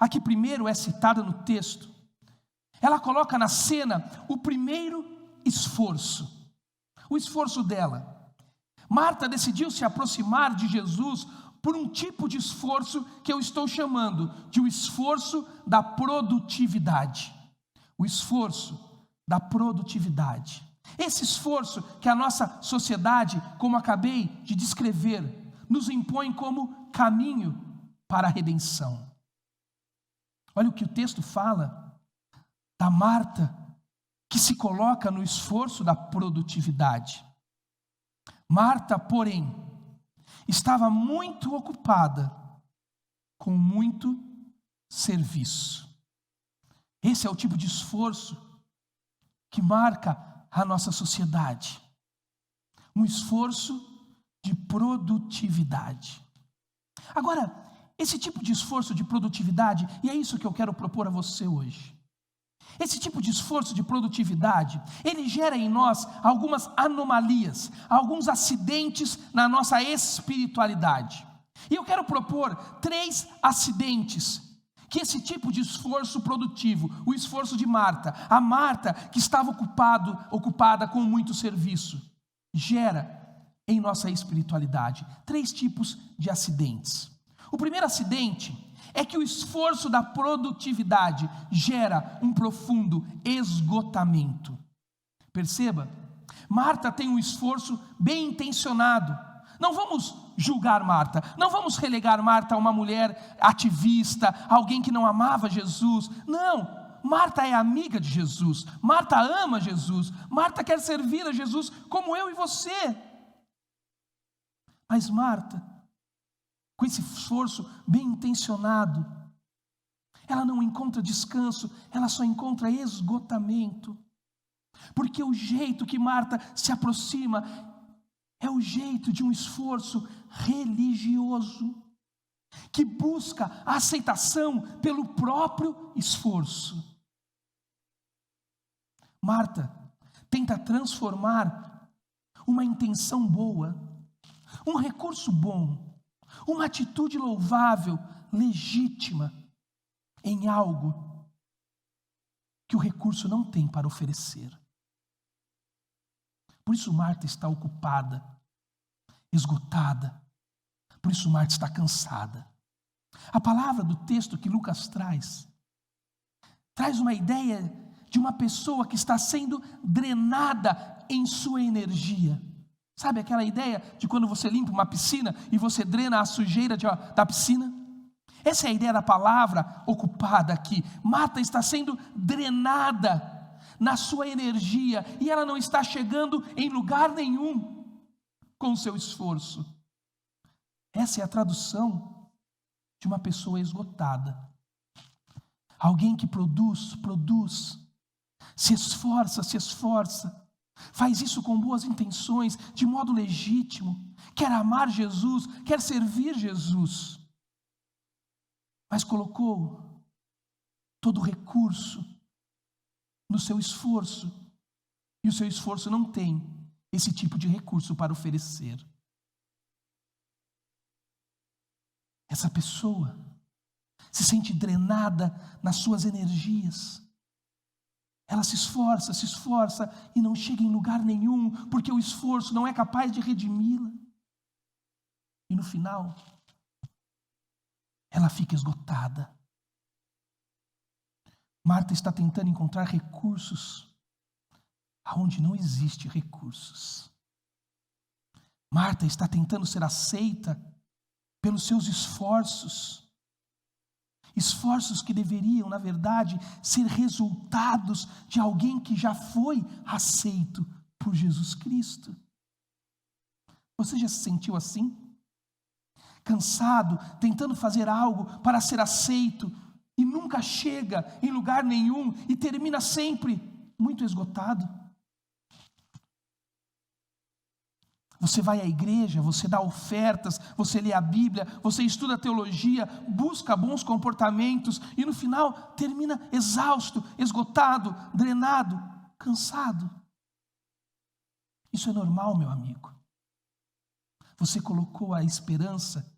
a que primeiro é citada no texto, ela coloca na cena o primeiro esforço, o esforço dela. Marta decidiu se aproximar de Jesus por um tipo de esforço que eu estou chamando de o esforço da produtividade. O esforço da produtividade. Esse esforço que a nossa sociedade, como acabei de descrever, nos impõe como caminho para a redenção. Olha o que o texto fala da Marta, que se coloca no esforço da produtividade. Marta, porém, estava muito ocupada com muito serviço. Esse é o tipo de esforço que marca a nossa sociedade. Um esforço de produtividade. Agora, esse tipo de esforço de produtividade, e é isso que eu quero propor a você hoje. Esse tipo de esforço de produtividade, ele gera em nós algumas anomalias, alguns acidentes na nossa espiritualidade. E eu quero propor 3 acidentes que esse tipo de esforço produtivo, o esforço de Marta, a Marta que estava ocupada com muito serviço, gera em nossa espiritualidade. 3 tipos de acidentes. O primeiro acidente é que o esforço da produtividade gera um profundo esgotamento. Perceba, Marta tem um esforço bem intencionado. Não vamos julgar Marta, não vamos relegar Marta a uma mulher ativista, alguém que não amava Jesus. Não, Marta é amiga de Jesus, Marta ama Jesus, Marta quer servir a Jesus como eu e você. Mas Marta, com esse esforço bem intencionado, ela não encontra descanso, ela só encontra esgotamento. Porque o jeito que Marta se aproxima é o jeito de um esforço religioso, que busca a aceitação pelo próprio esforço. Marta tenta transformar uma intenção boa, um recurso bom, uma atitude louvável, legítima, em algo que o recurso não tem para oferecer. Por isso Marta está ocupada, esgotada. Por isso Marta está cansada. A palavra do texto que Lucas traz uma ideia de uma pessoa que está sendo drenada em sua energia. Sabe aquela ideia de quando você limpa uma piscina e você drena a sujeira da piscina? Essa é a ideia da palavra ocupada aqui. Marta está sendo drenada na sua energia e ela não está chegando em lugar nenhum com o seu esforço. Essa é a tradução de uma pessoa esgotada. Alguém que produz, se esforça, faz isso com boas intenções, de modo legítimo, quer amar Jesus, quer servir Jesus, mas colocou todo o recurso no seu esforço, e o seu esforço não tem esse tipo de recurso para oferecer. Essa pessoa se sente drenada nas suas energias. Ela se esforça e não chega em lugar nenhum, porque o esforço não é capaz de redimi-la. E no final, ela fica esgotada. Marta está tentando encontrar recursos aonde não existe recursos. Marta está tentando ser aceita pelos seus esforços que deveriam, na verdade, ser resultados de alguém que já foi aceito por Jesus Cristo. Você já se sentiu assim? Cansado, tentando fazer algo para ser aceito e nunca chega em lugar nenhum e termina sempre muito esgotado? Você vai à igreja, você dá ofertas, você lê a Bíblia, você estuda teologia, busca bons comportamentos e no final termina exausto, esgotado, drenado, cansado. Isso é normal, meu amigo. Você colocou a esperança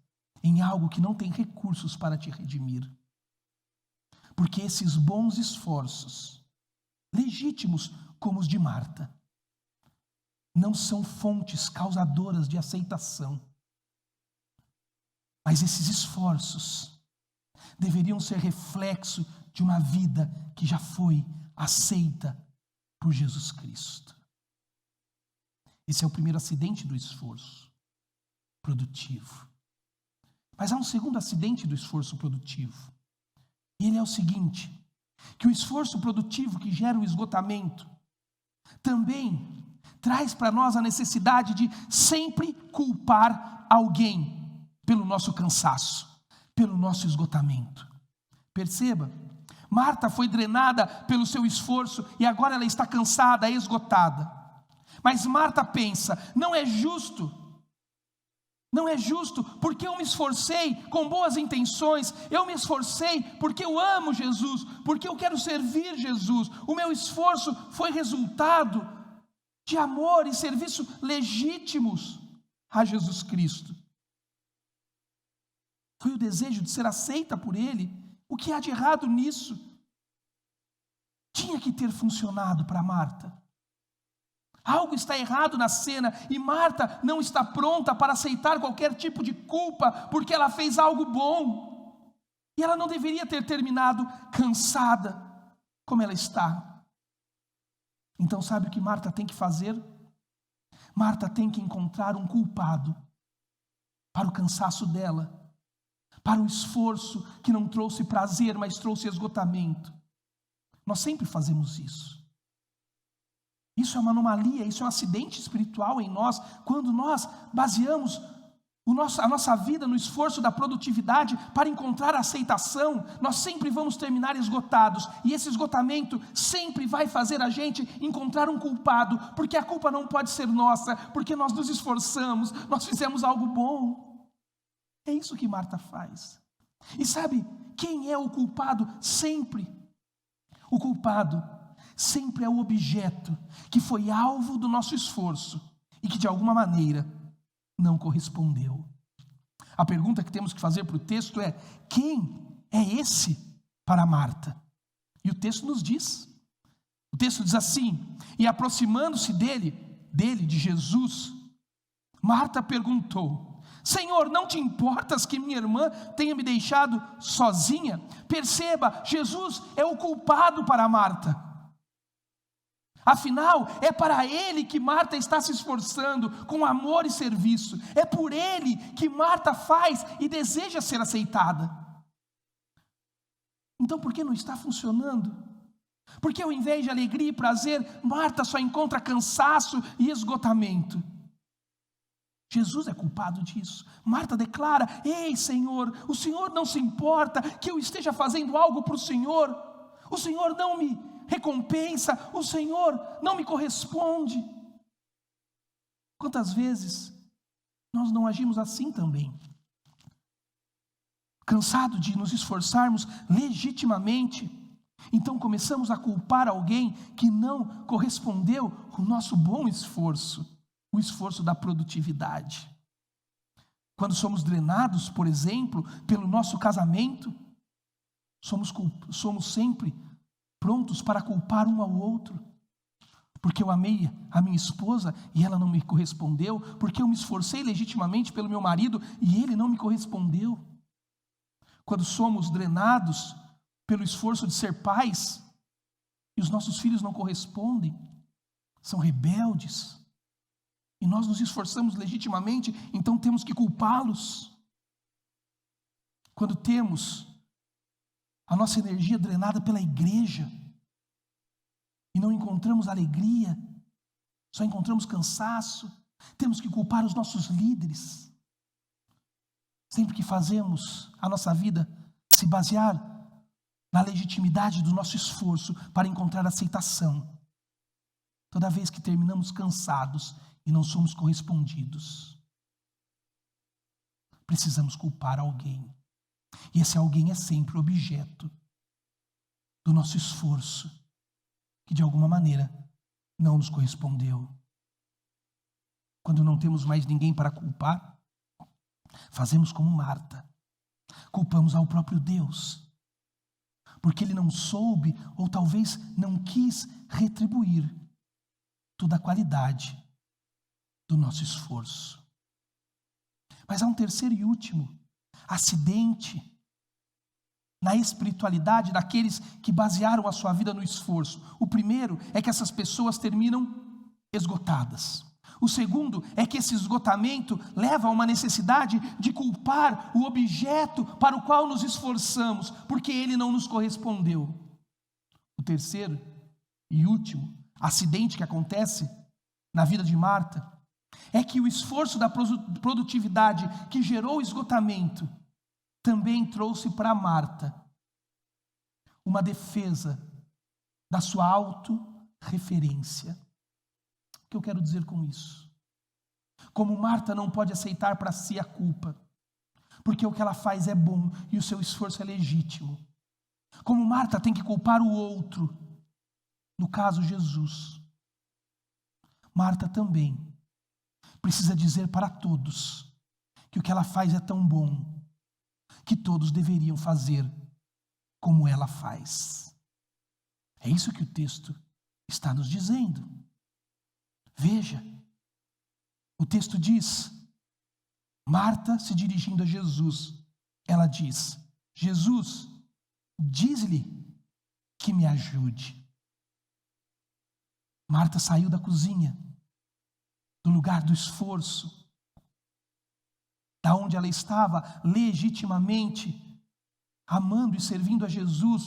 em algo que não tem recursos para te redimir. Porque esses bons esforços, legítimos como os de Marta, não são fontes causadoras de aceitação. Mas esses esforços deveriam ser reflexo de uma vida que já foi aceita por Jesus Cristo. Esse é o primeiro acidente do esforço produtivo. Mas há um segundo acidente do esforço produtivo. E ele é o seguinte, que o esforço produtivo que gera o esgotamento também traz para nós a necessidade de sempre culpar alguém pelo nosso cansaço, pelo nosso esgotamento. Perceba, Marta foi drenada pelo seu esforço e agora ela está cansada, esgotada. Mas Marta pensa, não é justo, porque eu me esforcei com boas intenções, eu me esforcei porque eu amo Jesus, porque eu quero servir Jesus, o meu esforço foi resultado de amor e serviço legítimos a Jesus Cristo. Foi o desejo de ser aceita por ele. O que há de errado nisso? Tinha que ter funcionado para Marta. Algo está errado na cena e Marta não está pronta para aceitar qualquer tipo de culpa porque ela fez algo bom. E ela não deveria ter terminado cansada como ela está. Então sabe o que Marta tem que fazer? Marta tem que encontrar um culpado para o cansaço dela, para o esforço que não trouxe prazer, mas trouxe esgotamento. Nós sempre fazemos isso. Isso é uma anomalia, isso é um acidente espiritual em nós, quando nós baseamos a nossa vida no esforço da produtividade para encontrar aceitação. Nós sempre vamos terminar esgotados, e esse esgotamento sempre vai fazer a gente encontrar um culpado, porque a culpa não pode ser nossa, porque nós nos esforçamos, nós fizemos algo bom. É isso que Marta faz. E sabe quem é o culpado sempre? O culpado sempre é o objeto que foi alvo do nosso esforço e que de alguma maneira não correspondeu. A pergunta que temos que fazer para o texto é: quem é esse para Marta? E o texto nos diz. O texto diz assim: e aproximando-se de Jesus, Marta perguntou: Senhor, não te importas que minha irmã tenha me deixado sozinha? Perceba, Jesus é o culpado para Marta. Afinal, é para ele que Marta está se esforçando com amor e serviço. É por ele que Marta faz e deseja ser aceitada. Então por que não está funcionando? Porque ao invés de alegria e prazer, Marta só encontra cansaço e esgotamento. Jesus é culpado disso. Marta declara: ei, Senhor, o Senhor não se importa que eu esteja fazendo algo para o Senhor. O Senhor não me recompensa, o Senhor não me corresponde. Quantas vezes nós não agimos assim também? Cansado de nos esforçarmos legitimamente, então começamos a culpar alguém que não correspondeu ao nosso bom esforço, o esforço da produtividade. Quando somos drenados, por exemplo, pelo nosso casamento, somos sempre prontos para culpar um ao outro, porque eu amei a minha esposa e ela não me correspondeu, porque eu me esforcei legitimamente pelo meu marido e ele não me correspondeu. Quando somos drenados pelo esforço de ser pais e os nossos filhos não correspondem, são rebeldes, e nós nos esforçamos legitimamente, então temos que culpá-los. Quando temos a nossa energia drenada pela igreja e não encontramos alegria, só encontramos cansaço, temos que culpar os nossos líderes. Sempre que fazemos a nossa vida se basear na legitimidade do nosso esforço para encontrar aceitação, toda vez que terminamos cansados e não somos correspondidos, precisamos culpar alguém. E esse alguém é sempre objeto do nosso esforço, que de alguma maneira não nos correspondeu. Quando não temos mais ninguém para culpar, fazemos como Marta, culpamos ao próprio Deus, porque Ele não soube ou talvez não quis retribuir toda a qualidade do nosso esforço. Mas há um terceiro e último acidente na espiritualidade daqueles que basearam a sua vida no esforço. O primeiro é que essas pessoas terminam esgotadas. O segundo é que esse esgotamento leva a uma necessidade de culpar o objeto para o qual nos esforçamos, porque ele não nos correspondeu. O terceiro e último acidente que acontece na vida de Marta é que o esforço da produtividade que gerou o esgotamento também trouxe para Marta uma defesa da sua autorreferência. O que eu quero dizer com isso? Como Marta não pode aceitar para si a culpa, porque o que ela faz é bom e o seu esforço é legítimo. Como Marta tem que culpar o outro, no caso Jesus, Marta também precisa dizer para todos que o que ela faz é tão bom, que todos deveriam fazer como ela faz. É isso que o texto está nos dizendo. Veja, o texto diz, Marta se dirigindo a Jesus, ela diz, Jesus, diz-lhe que me ajude. Marta saiu da cozinha, do lugar do esforço, da onde ela estava legitimamente amando e servindo a Jesus,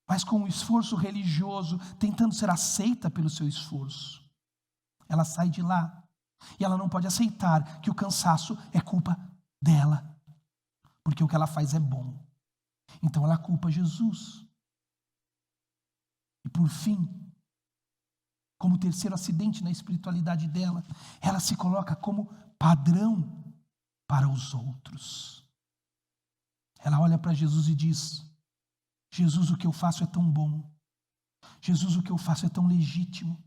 mas com um esforço religioso, tentando ser aceita pelo seu esforço. Ela sai de lá e ela não pode aceitar que o cansaço é culpa dela, porque o que ela faz é bom. Então ela culpa Jesus. E por fim, como terceiro acidente na espiritualidade dela, ela se coloca como padrão para os outros. Ela olha para Jesus e diz, Jesus, o que eu faço é tão bom. Jesus, o que eu faço é tão legítimo.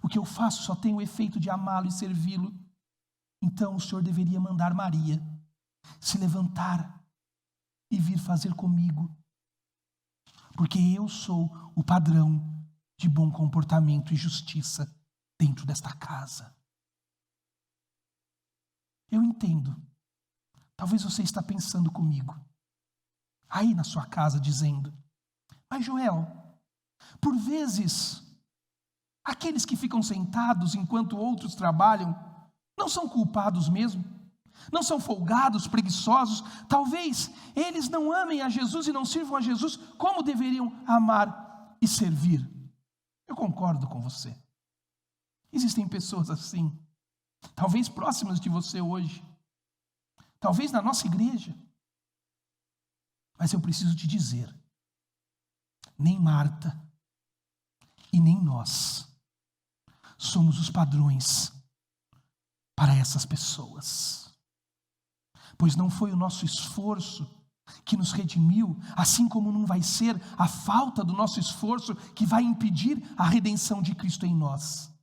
O que eu faço só tem o efeito de amá-lo e servi-lo. Então o Senhor deveria mandar Maria se levantar e vir fazer comigo, porque eu sou o padrão de bom comportamento e justiça dentro desta casa. Eu entendo. Talvez você está pensando comigo, aí na sua casa, dizendo, mas Joel, por vezes, aqueles que ficam sentados enquanto outros trabalham, não são culpados mesmo? Não são folgados, preguiçosos? Talvez eles não amem a Jesus e não sirvam a Jesus como deveriam amar e servir. Eu concordo com você. Existem pessoas assim, talvez próximas de você hoje, talvez na nossa igreja. Mas eu preciso te dizer, nem Marta e nem nós somos os padrões para essas pessoas. Pois não foi o nosso esforço que nos redimiu, assim como não vai ser a falta do nosso esforço que vai impedir a redenção de Cristo em nós.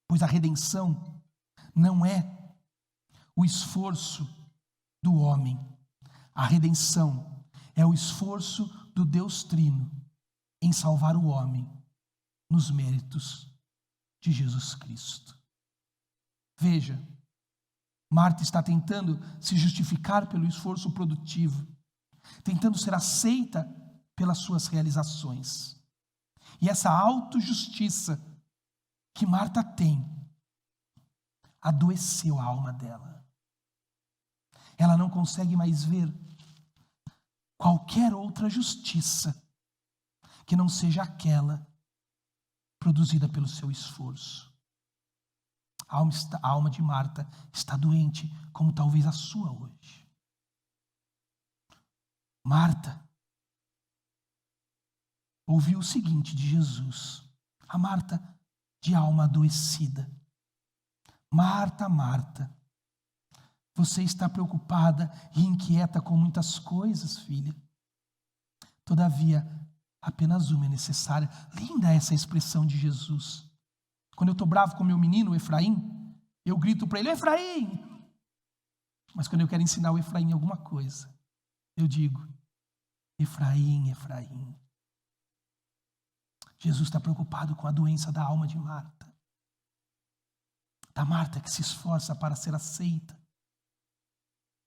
Pois a redenção não é o esforço do homem. A redenção é o esforço do Deus Trino em salvar o homem nos méritos de Jesus Cristo. Veja, Marta está tentando se justificar pelo esforço produtivo, tentando ser aceita pelas suas realizações. E essa autojustiça que Marta tem adoeceu a alma dela. Ela não consegue mais ver qualquer outra justiça que não seja aquela produzida pelo seu esforço. A alma de Marta está doente, como talvez a sua hoje. Marta ouviu o seguinte de Jesus, a Marta de alma adoecida. Marta, Marta, você está preocupada e inquieta com muitas coisas, filha. Todavia, apenas uma é necessária. Linda essa expressão de Jesus. Quando eu estou bravo com meu menino, o Efraim, eu grito para ele, Efraim! Mas quando eu quero ensinar o Efraim alguma coisa, eu digo, Efraim, Efraim. Jesus está preocupado com a doença da alma de Marta. Da Marta que se esforça para ser aceita.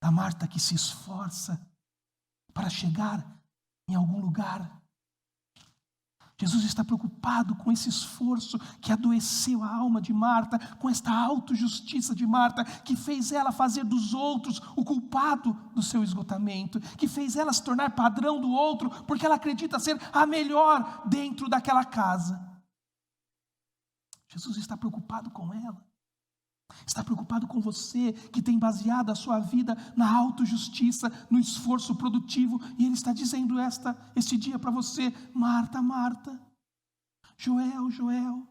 Da Marta que se esforça para chegar em algum lugar. Jesus está preocupado com esse esforço que adoeceu a alma de Marta, com esta autojustiça de Marta, que fez ela fazer dos outros o culpado do seu esgotamento, que fez ela se tornar padrão do outro, porque ela acredita ser a melhor dentro daquela casa. Jesus está preocupado com ela. Está preocupado com você, que tem baseado a sua vida na autojustiça, no esforço produtivo. E Ele está dizendo este dia para você, Marta, Marta, Joel, Joel.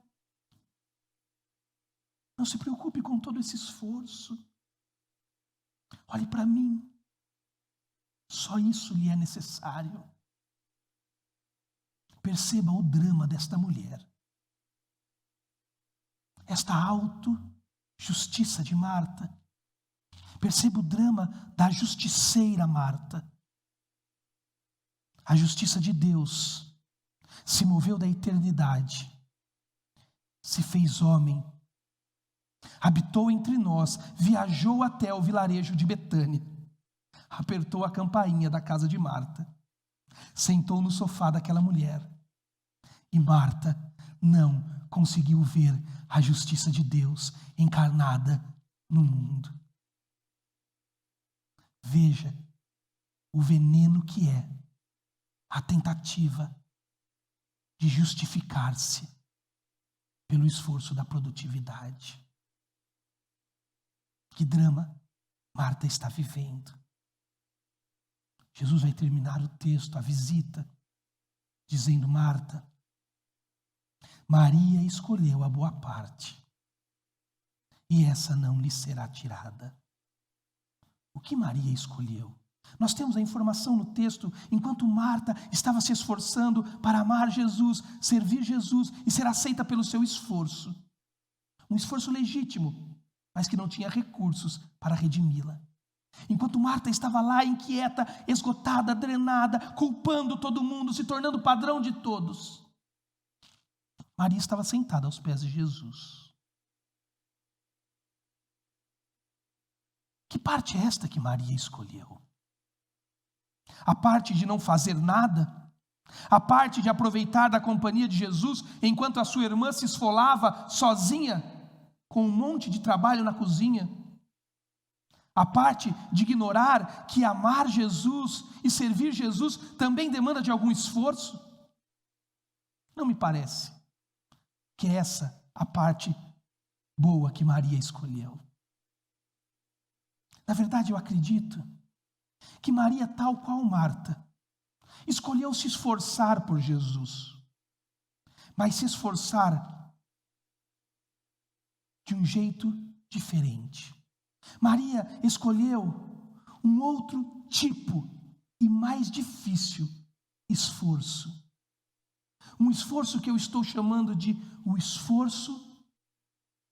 Não se preocupe com todo esse esforço. Olhe para mim. Só isso lhe é necessário. Perceba o drama desta mulher. Esta autojustiça de Marta Perceba o drama da justiceira Marta. A justiça de Deus se moveu da eternidade, se fez homem, habitou entre nós, viajou até o vilarejo de Betânia, apertou a campainha da casa de Marta, sentou no sofá daquela mulher, e Marta não conseguiu ver a justiça de Deus encarnada no mundo. Veja o veneno que é a tentativa de justificar-se pelo esforço da produtividade. Que drama Marta está vivendo. Jesus vai terminar o texto, a visita, dizendo: Marta, Maria escolheu a boa parte, e essa não lhe será tirada. O que Maria escolheu? Nós temos a informação no texto, enquanto Marta estava se esforçando para amar Jesus, servir Jesus e ser aceita pelo seu esforço. Um esforço legítimo, mas que não tinha recursos para redimi-la. Enquanto Marta estava lá inquieta, esgotada, drenada, culpando todo mundo, se tornando padrão de todos, Maria estava sentada aos pés de Jesus. Que parte é esta que Maria escolheu? A parte de não fazer nada? A parte de aproveitar da companhia de Jesus enquanto a sua irmã se esfolava sozinha com um monte de trabalho na cozinha? A parte de ignorar que amar Jesus e servir Jesus também demanda de algum esforço? Não me parece que é essa a parte boa que Maria escolheu. Na verdade, eu acredito que Maria, tal qual Marta, escolheu se esforçar por Jesus, mas se esforçar de um jeito diferente. Maria escolheu um outro tipo e mais difícil esforço. Um esforço que eu estou chamando de o esforço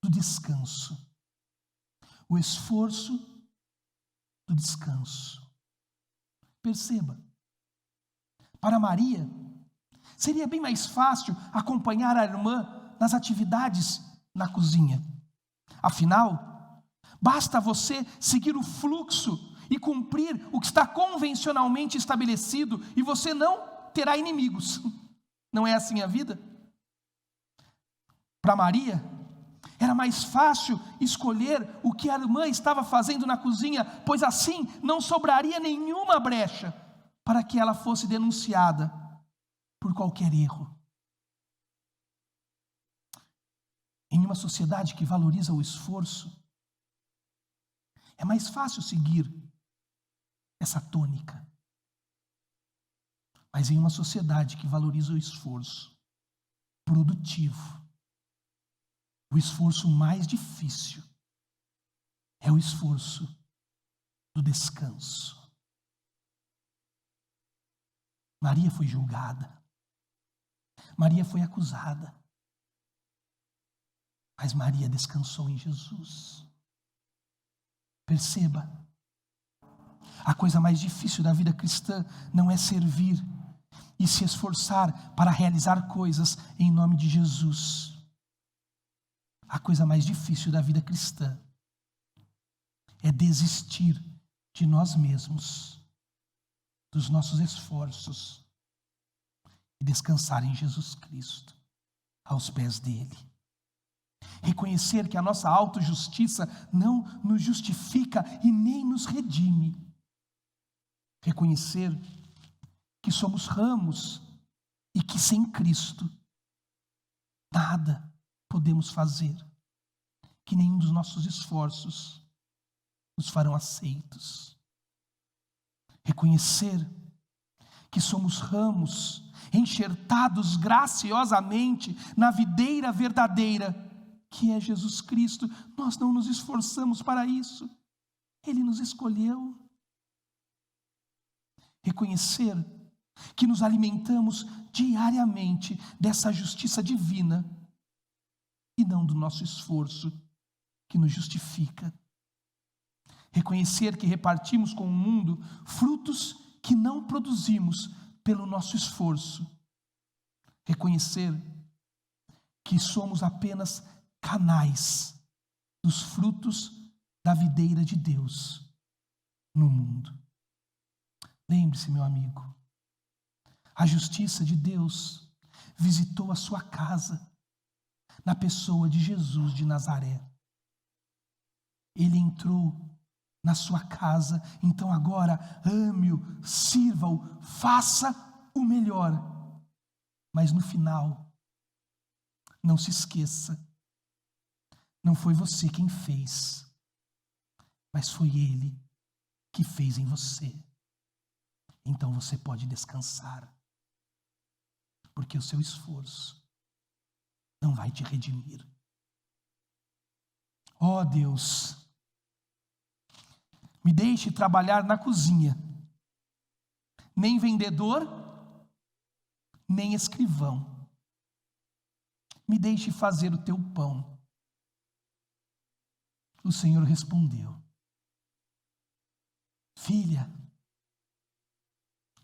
do descanso. O esforço do descanso. Perceba, para Maria, seria bem mais fácil acompanhar a irmã nas atividades na cozinha. Afinal, basta você seguir o fluxo e cumprir o que está convencionalmente estabelecido e você não terá inimigos. Não é assim a vida? Para Maria, era mais fácil escolher o que a irmã estava fazendo na cozinha, pois assim não sobraria nenhuma brecha para que ela fosse denunciada por qualquer erro. Em uma sociedade que valoriza o esforço, é mais fácil seguir essa tônica. Mas em uma sociedade que valoriza o esforço produtivo, o esforço mais difícil é o esforço do descanso. Maria foi julgada, Maria foi acusada, mas Maria descansou em Jesus. Perceba, a coisa mais difícil da vida cristã não é servir e se esforçar para realizar coisas em nome de Jesus. A coisa mais difícil da vida cristã é desistir de nós mesmos, dos nossos esforços, e descansar em Jesus Cristo, aos pés dele. Reconhecer que a nossa autojustiça não nos justifica e nem nos redime. Reconhecer que somos ramos e que sem Cristo nada podemos fazer, que nenhum dos nossos esforços nos farão aceitos. Reconhecer que somos ramos enxertados graciosamente na videira verdadeira, que é Jesus Cristo. Nós não nos esforçamos para isso, Ele nos escolheu. Reconhecer que nos alimentamos diariamente dessa justiça divina e não do nosso esforço que nos justifica. Reconhecer que repartimos com o mundo frutos que não produzimos pelo nosso esforço. Reconhecer que somos apenas canais dos frutos da videira de Deus no mundo. Lembre-se, meu amigo, a justiça de Deus visitou a sua casa na pessoa de Jesus de Nazaré. Ele entrou na sua casa, então agora ame-o, sirva-o, faça o melhor. Mas no final, não se esqueça, não foi você quem fez, mas foi Ele que fez em você. Então você pode descansar, porque o seu esforço não vai te redimir. Ó Deus, me deixe trabalhar na cozinha, nem vendedor, nem escrivão. Me deixe fazer o teu pão. O Senhor respondeu: filha,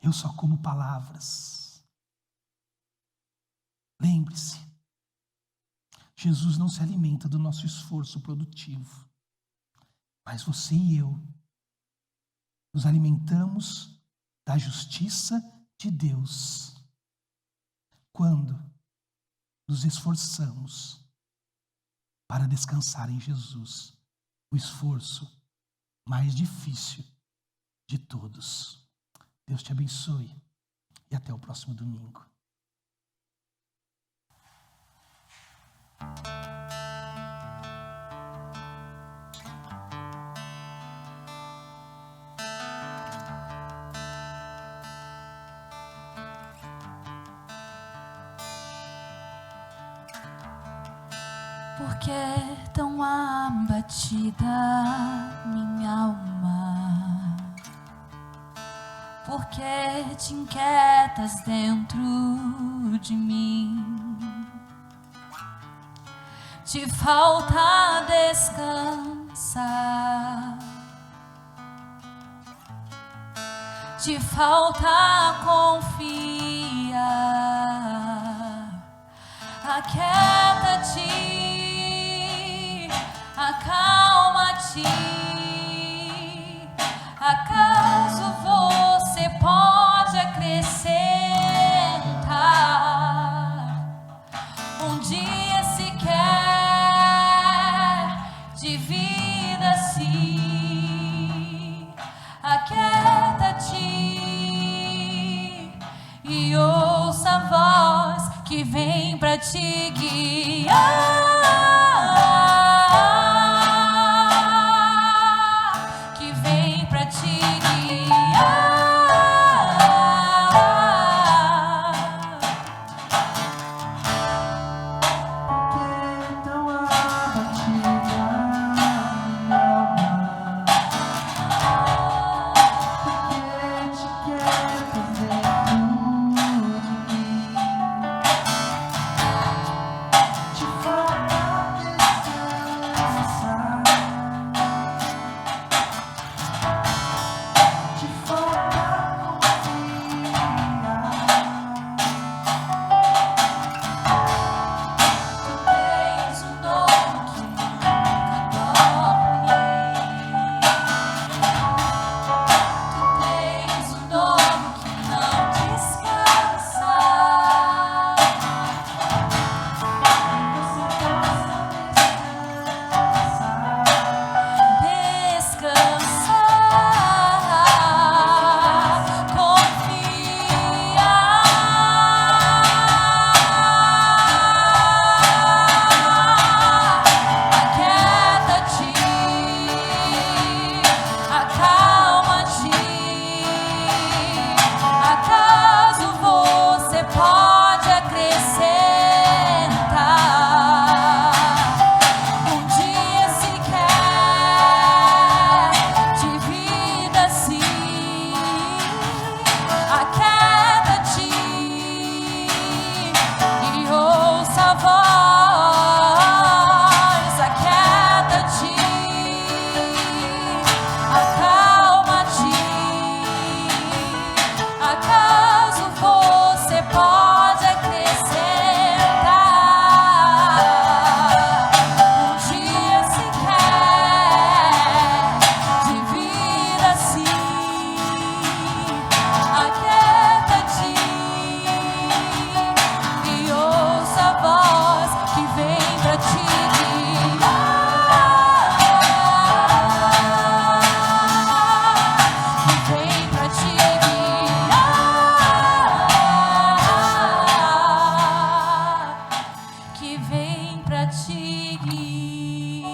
eu só como palavras. Lembre-se, Jesus não se alimenta do nosso esforço produtivo, mas você e eu nos alimentamos da justiça de Deus quando nos esforçamos para descansar em Jesus, o esforço mais difícil de todos. Deus te abençoe e até o próximo domingo. Por que tão abatida minha alma? Por que te inquietas dentro de mim? Te falta descansar, te falta confiar. Aquieta-te, acalma-te. Acaso você pode acrescentar um dia sequer de vida assim? Aquieta-te e ouça a voz que vem pra te guiar. pra te guiar.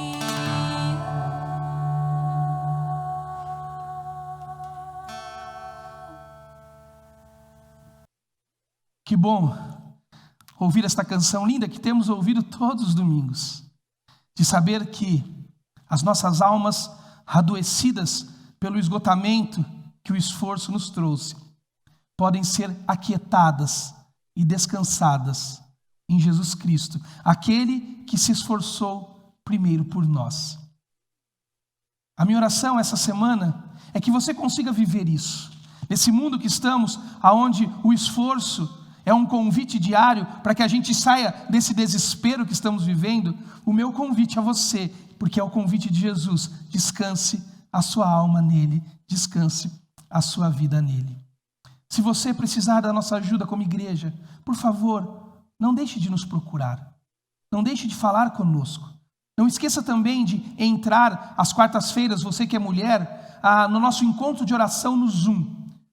Que bom ouvir esta canção linda que temos ouvido todos os domingos, de saber que as nossas almas adoecidas pelo esgotamento que o esforço nos trouxe, podem ser aquietadas e descansadas em Jesus Cristo, aquele que se esforçou primeiro por nós. A minha oração essa semana é que você consiga viver isso. Nesse mundo que estamos, aonde o esforço é um convite diário para que a gente saia desse desespero que estamos vivendo, o meu convite a você, porque é o convite de Jesus, descanse a sua alma nele, descanse a sua vida nele. Se você precisar da nossa ajuda como igreja, por favor, não deixe de nos procurar, não deixe de falar conosco. Não esqueça também de entrar às quartas-feiras, você que é mulher, no nosso encontro de oração no Zoom,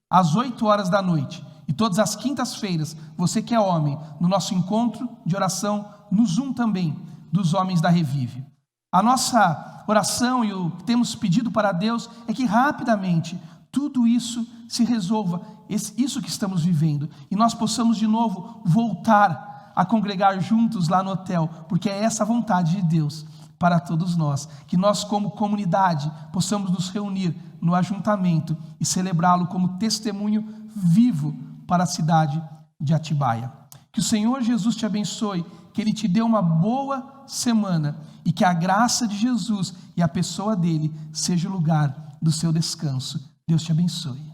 às 8 horas da noite. E todas as quintas-feiras, você que é homem, no nosso encontro de oração no Zoom também, dos homens da Revive. A nossa oração e o que temos pedido para Deus é que rapidamente tudo isso se resolva, isso que estamos vivendo, e nós possamos de novo voltar a congregar juntos lá no hotel, porque é essa a vontade de Deus para todos nós, que nós como comunidade possamos nos reunir no ajuntamento e celebrá-lo como testemunho vivo para a cidade de Atibaia. Que o Senhor Jesus te abençoe, que Ele te dê uma boa semana e que a graça de Jesus e a pessoa dele seja o lugar do seu descanso. Deus te abençoe.